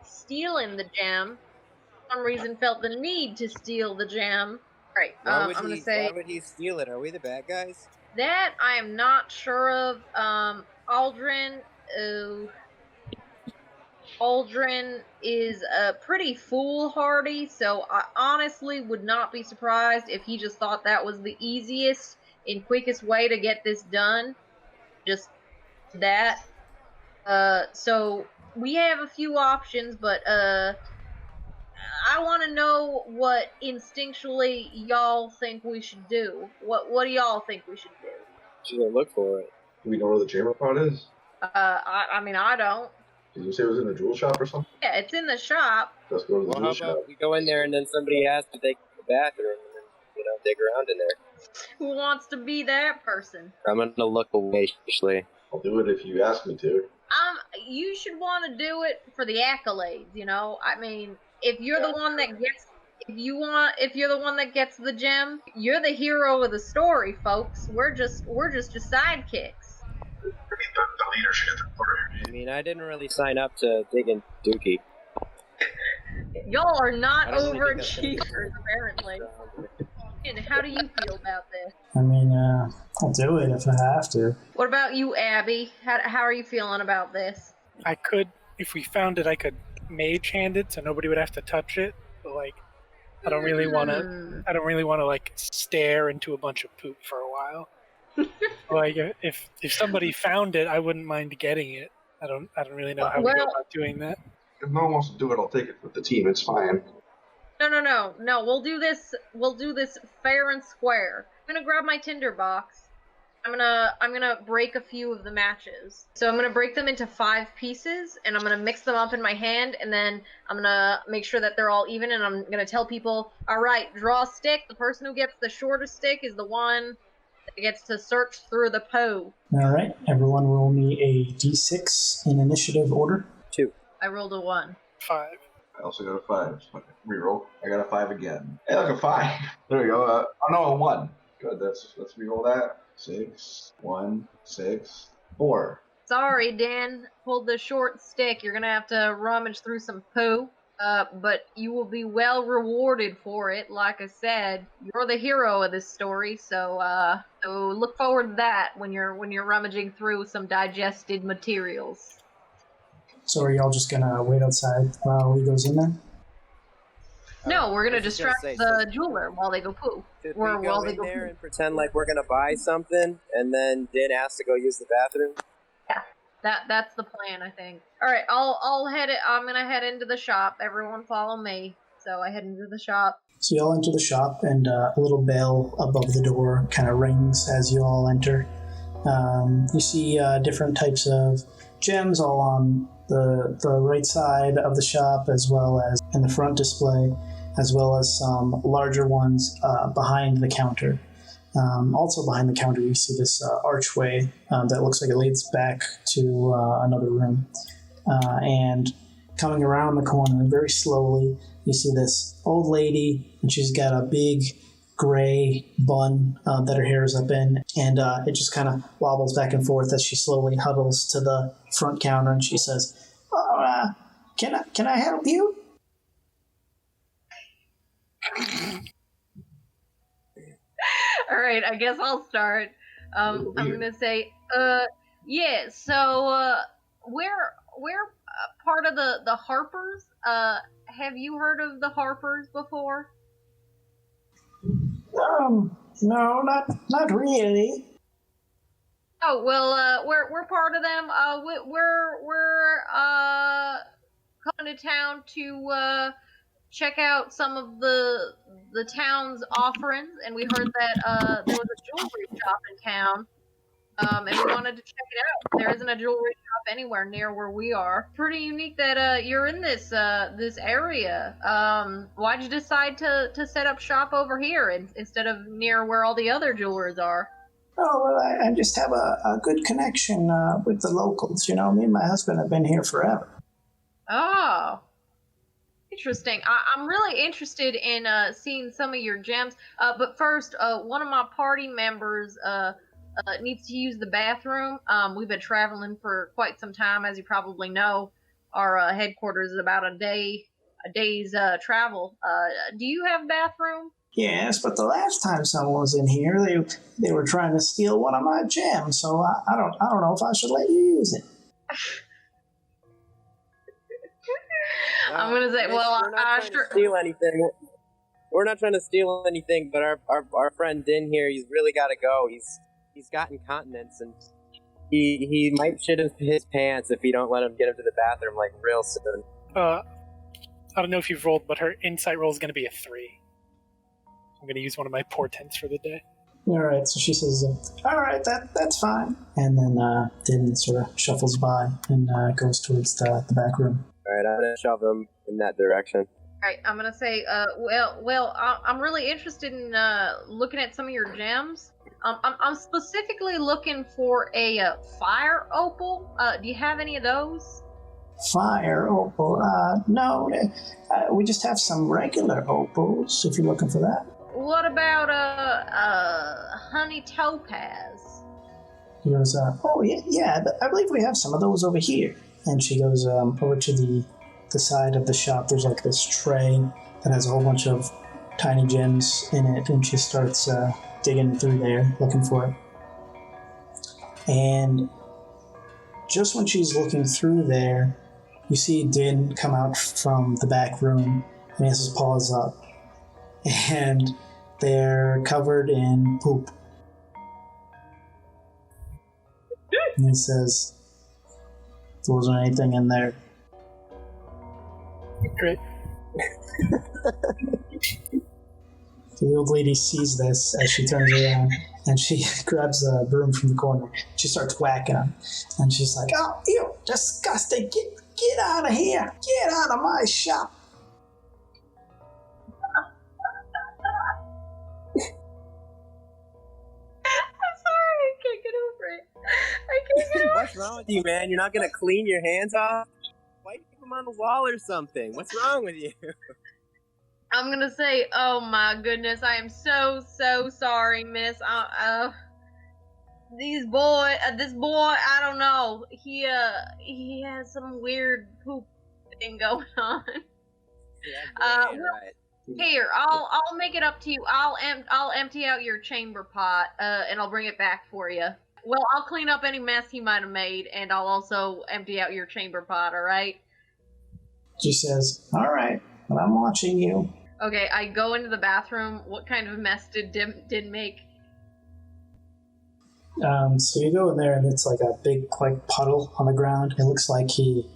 stealing the gem. For some reason felt the need to steal the gem. Right, I'm gonna say... Why would he steal it? Are we the bad guys? That I am not sure of. Aldrin is pretty foolhardy, so I honestly would not be surprised if he just thought that was the easiest and quickest way to get this done. Just that. So we have a few options, but I want to know what instinctually y'all think we should do. What do y'all think we should do? Should I look for it? Do we know where the jammer pod is? I mean, I don't. Did you say it was in the jewel shop or something? Yeah, it's in the shop. Let's go to the Well, jewel how shop. about we go in there and then somebody asks to take the bathroom and then, dig around in there. Who wants to be that person? I'm gonna look away, actually. I'll do it if you ask me to. You should want to do it for the accolades, I mean, if you're the one that gets... If you're the one that gets the gem, you're the hero of the story, folks. We're just your sidekicks. The leader should get the order. I mean, I didn't really sign up to dig in Dookie. Y'all are not I don't really think that's overachievers, apparently. And how do you feel about this? I mean, I'll do it if I have to. What about you, Abby? How are you feeling about this? I could, if we found it, I could mage hand it so nobody would have to touch it. But like, I don't really want to. I don't really want to like stare into a bunch of poop for a while. Like, if somebody found it, I wouldn't mind getting it. I don't really know how to go about doing that. If no one wants to do it, I'll take it with the team. It's fine. No. We'll do this fair and square. I'm gonna grab my tinder box. I'm gonna break a few of the matches. So I'm gonna break them into 5 pieces, and I'm gonna mix them up in my hand, and then I'm gonna make sure that they're all even, and I'm gonna tell people, all right, draw a stick. The person who gets the shortest stick is the one that gets to search through the poo. All right, everyone roll me a d6 in initiative order. 2. I rolled a 1. 5. I also got a 5. Reroll. I got a 5 again. Hey, look, a 5. There we go. Oh no, a 1. Good. Let's reroll that. 6, 1, 6, 4. Sorry, Dan. Pulled the short stick. You're gonna have to rummage through some poo. But you will be well rewarded for it. Like I said, you're the hero of this story, so look forward to that when you're rummaging through some digested materials. So are y'all just gonna wait outside while he goes in there? No, we're gonna I was just distract gonna say, the jeweler while they go poo. Should Or we while go they in go there poo. and pretend like we're gonna buy something, and then Dynn asks to go use the bathroom? That's the plan, I think. All right, I'm gonna head into the shop. Everyone follow me. So I head into the shop. So you all enter the shop, and a little bell above the door kind of rings as you all enter. You see different types of gems all on the right side of the shop, as well as in the front display, as well as some larger ones behind the counter. Also behind the counter, you see this archway that looks like it leads back to another room. And coming around the corner very slowly, you see this old lady, and she's got a big gray bun that her hair is up in, and it just kind of wobbles back and forth as she slowly huddles to the front counter, and she says, "Oh, can I help you?" All right, I guess I'll start. I'm gonna say, yeah. So, we're part of the Harpers. Have you heard of the Harpers before? No, not really. Oh well, we're part of them. We're coming to town to check out some of the town's offerings, and we heard that there was a jewelry shop in town, and we wanted to check it out. There isn't a jewelry shop anywhere near where we are. Pretty unique that you're in this area. Why'd you decide to set up shop over here instead of near where all the other jewelers are? Oh, well, I just have a good connection with the locals. You know, me and my husband have been here forever. Oh. Interesting. I'm really interested in seeing some of your gems. But first, one of my party members needs to use the bathroom. We've been traveling for quite some time, as you probably know. Our headquarters is about a day's travel. Do you have a bathroom? Yes, but the last time someone was in here, they were trying to steal one of my gems. So I don't know if I should let you use it. I'm gonna say, well, we're not trying to steal anything. We're not trying to steal anything, but our friend Dynn here, he's really got to go. He's got incontinence, and he might shit his pants if you don't let him get him to the bathroom like real soon. I don't know if you've rolled, but her insight roll is going to be a 3. I'm going to use one of my portents for the day. All right, so she says, all right, that's fine. And then Dynn sort of shuffles by and goes towards the back room. All right, I'm gonna shove him in that direction. All right, I'm gonna say, I'm really interested in looking at some of your gems. I'm specifically looking for a fire opal. Do you have any of those? Fire opal? No, we just have some regular opals, if you're looking for that. What about honey topaz? He goes, oh, yeah, I believe we have some of those over here. And she goes over to the side of the shop. There's like this tray that has a whole bunch of tiny gems in it, and she starts digging through there, looking for it. And just when she's looking through there, you see Dynn come out from the back room, and he has his paws up. And they're covered in poop. And he says, there wasn't anything in there. Great. So the old lady sees this as she turns around, and she grabs a broom from the corner. She starts whacking him, and she's like, "Oh, ew, disgusting! Get out of here! Get out of my shop!" I'm sorry, I can't get over it. I can't get over it. What's wrong with you, man? You're not gonna clean your hands off? Wipe them on the wall or something. What's wrong with you? I'm gonna say, oh my goodness, I am so sorry, miss. This boy, I don't know. He has some weird poop thing going on. Yeah, right. Here, I'll make it up to you. I'll empty out your chamber pot, and I'll bring it back for you. Well, I'll clean up any mess he might have made, and I'll also empty out your chamber pot. All right? She says, "All right, but I'm watching you." Okay, I go into the bathroom. What kind of mess did Dynn make? So you go in there, and it's like a big puddle on the ground. It looks like he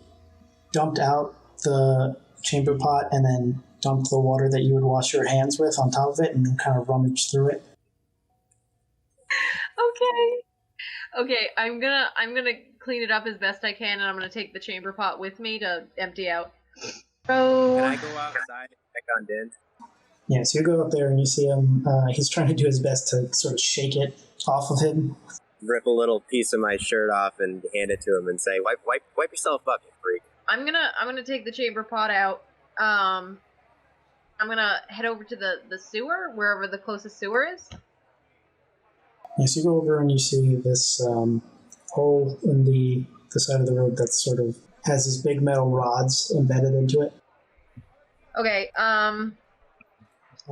dumped out the chamber pot and then dumped the water that you would wash your hands with on top of it, and then kind of rummaged through it. Okay, I'm gonna clean it up as best I can, and I'm gonna take the chamber pot with me to empty out. So Can I go outside and check on Dynn? Yeah, so you go up there and you see him. He's trying to do his best to sort of shake it off of him. Rip a little piece of my shirt off and hand it to him and say, wipe yourself up, you freak. I'm gonna take the chamber pot out. I'm gonna head over to the sewer, wherever the closest sewer is. Yeah, so you go over and you see this hole in the side of the road that sort of has these big metal rods embedded into it. Okay, I'm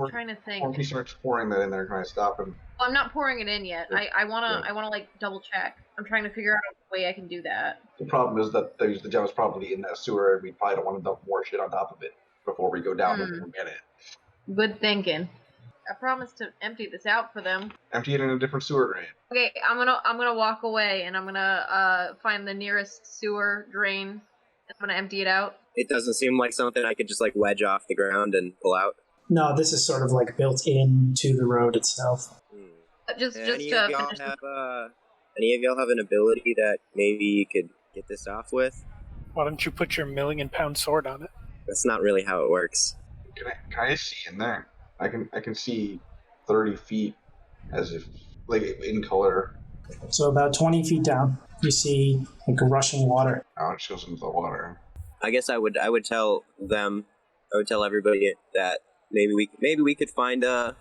trying to think. Or he starts pouring that in there, trying to stop him. Well, I'm not pouring it in yet. I wanna like double check. I'm trying to figure out a way I can do that. The problem is that the gem is probably in that sewer, and we probably don't want to dump more shit on top of it before we go down and get it. Good thinking. I promised to empty this out for them. Empty it in a different sewer drain. Okay, I'm gonna walk away, and I'm gonna find the nearest sewer drain. I'm gonna empty it out. It doesn't seem like something I could just like wedge off the ground and pull out. No, this is sort of like built into the road itself. Just Any to of y'all finish. any of y'all have an ability that maybe you could get this off with? Why don't you put your million-pound sword on it? That's not really how it works. Can I see in there? I can see 30 feet as if like in color. So about 20 feet down, you see like rushing water. Now it shows into the water. I guess I would tell them, I would tell everybody that maybe we could find a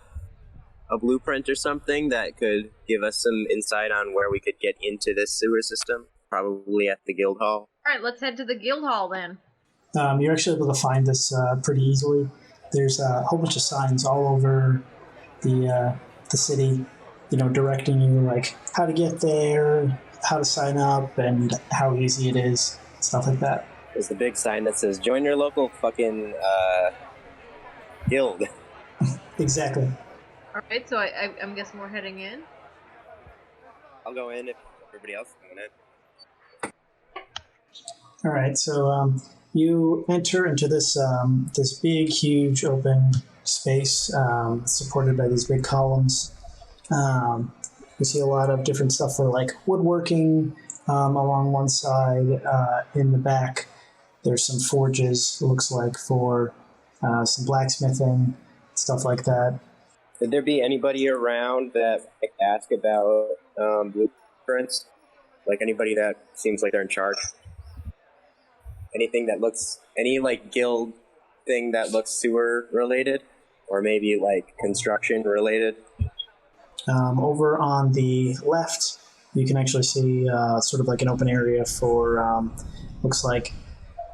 blueprint or something that could give us some insight on where we could get into this sewer system. Probably at the guild hall. All right, let's head to the guild hall then. You're actually able to find this pretty easily. There's a whole bunch of signs all over the city, directing you like how to get there, how to sign up, and how easy it is, stuff like that. There's the big sign that says "Join your local fucking guild." Exactly. All right, so I'm guessing we're heading in. I'll go in if everybody else is going in. All right, so you enter into this this big, huge open space supported by these big columns. You see a lot of different stuff for like woodworking along one side. In the back, there's some forges, looks like, for some blacksmithing, stuff like that. Would there be anybody around that I could ask about blueprints? Like anybody that seems like they're in charge? Anything that looks, any like guild thing that looks sewer related? Or maybe like construction related? Over on the left, you can actually see sort of like an open area for, looks like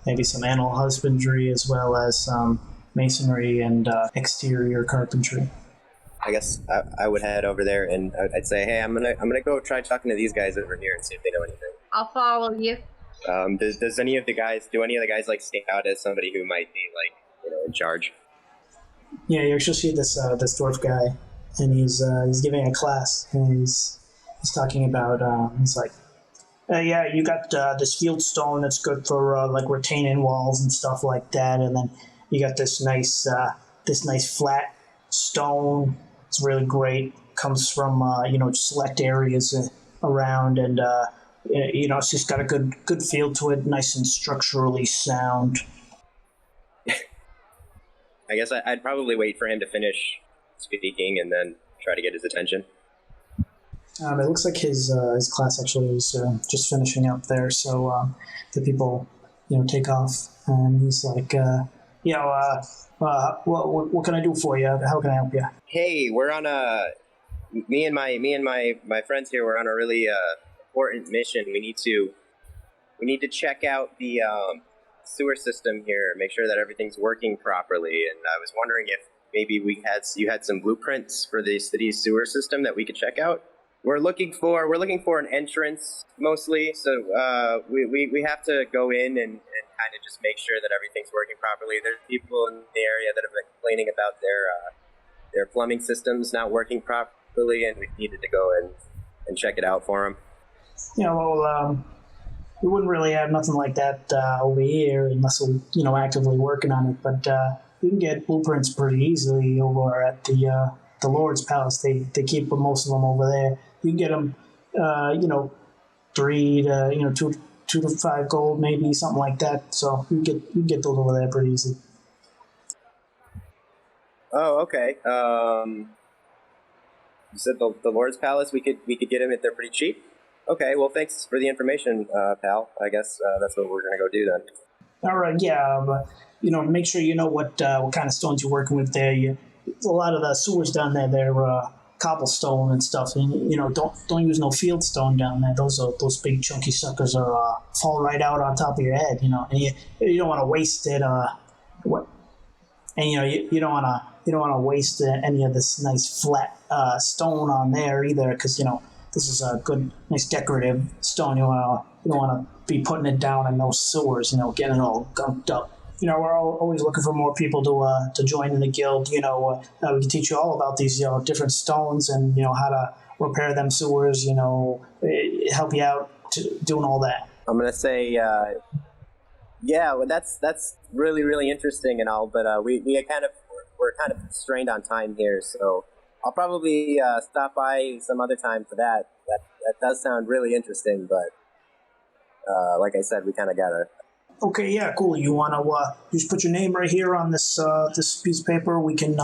maybe some animal husbandry as well as some masonry and exterior carpentry. I guess I would head over there and I'd say, hey, I'm gonna go try talking to these guys over here and see if they know anything. I'll follow you. Does any of the guys like stand out as somebody who might be like in charge? Yeah, you actually see this dwarf guy, and he's giving a class, and he's talking about he's like, yeah, you got this field stone that's good for like retaining walls and stuff like that, and then you got this nice flat stone. It's really great. Comes from select areas around, and it's just got a good feel to it, nice and structurally sound. I guess I'd probably wait for him to finish speaking and then try to get his attention. It looks like his class actually is just finishing up there, so the people take off, and he's like, what can I do for you? How can I help you? Hey, we're on me and my friends here. We're on a really important mission. We need to check out the sewer system here, make sure that everything's working properly. And I was wondering if maybe you had some blueprints for the city's sewer system that we could check out. We're looking for an entrance mostly, so we have to go in and kind of just make sure that everything's working properly. There's people in the area that have been complaining about their plumbing systems not working properly, and we needed to go in and check it out for them. Yeah, well, we wouldn't really have nothing like that over here unless we're actively working on it. But you can get blueprints pretty easily over at the Lord's Palace. They keep most of them over there. You can get them, 3 to 2 to 5 gold, maybe something like that. So you can get those over there pretty easy. Oh, okay. You said the Lord's Palace. We could get them if they're pretty cheap. Okay, well, thanks for the information, pal. I guess that's what we're gonna go do then. All right, yeah, but make sure you know what kind of stones you're working with there. A lot of the sewers down there, they're cobblestone and stuff, and don't use no field stone down there. Those big chunky suckers are fall right out on top of your head, and you don't want to waste it. You don't want to waste any of this nice flat stone on there either, because this is a good, nice decorative stone. You don't want to be putting it down in those sewers, getting it all gunked up. We're always looking for more people to join in the guild. We can teach you all about these, different stones and, how to repair them sewers, help you out doing all that. I'm going to say, yeah, well, that's really, really interesting and all, but we're kind of strained on time here, so I'll probably stop by some other time for that. That does sound really interesting, but like I said, we kind of got to... Okay, yeah, cool. You want to just put your name right here on this piece of paper. We can,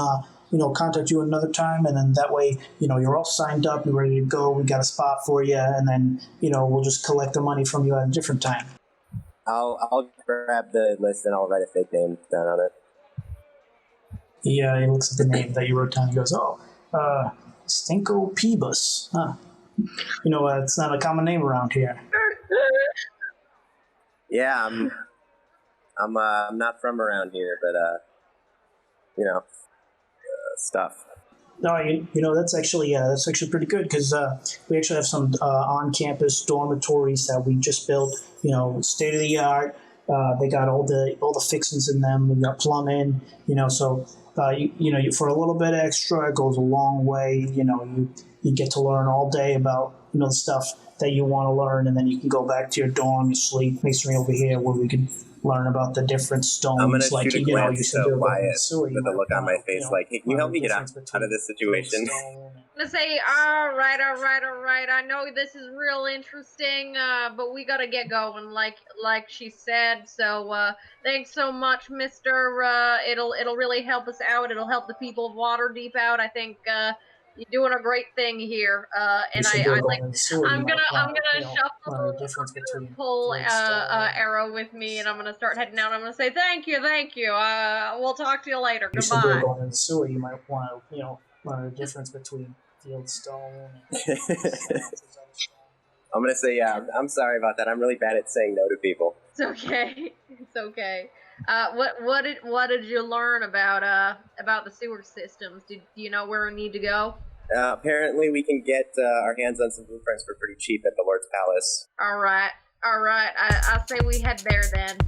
contact you another time, and then that way, you're all signed up, you're ready to go. We got a spot for you, and then, we'll just collect the money from you at a different time. I'll grab the list and I'll write a fake name down on it. He looks at the name that you wrote down. He goes, Stinko Peebus. Huh. It's not a common name around here. Yeah, I'm not from around here, but stuff. No, that's actually pretty good, because we actually have some on-campus dormitories that we just built. State of the art. They got all the fixings in them. We got plumbing. So for a little bit extra, it goes a long way. You get to learn all day about the stuff that you want to learn, and then you can go back to your dorm, you sleep. Masonry over here, where we can learn about the different stones. I'm gonna shoot a glance to Wyatt with a look on my face, like, "Hey, can you help me get out of this situation?" I'm gonna say, all right. I know this is real interesting, but we gotta get going, like she said. So, thanks so much, Mister. It'll really help us out. It'll help the people of Waterdeep out. I think you're doing a great thing here. And I'm gonna shuffle and pull arrow with me, and I'm gonna start heading out. I'm gonna say thank you. We'll talk to you later. Goodbye. Going in the sewer, you might want to learn the difference between field stone and I'm gonna say, yeah, I'm sorry about that. I'm really bad at saying no to people. It's okay. What did you learn about the sewer systems? Do you know where we need to go? Apparently, we can get our hands on some blueprints for pretty cheap at the Lord's Palace. All right. I say we head there then.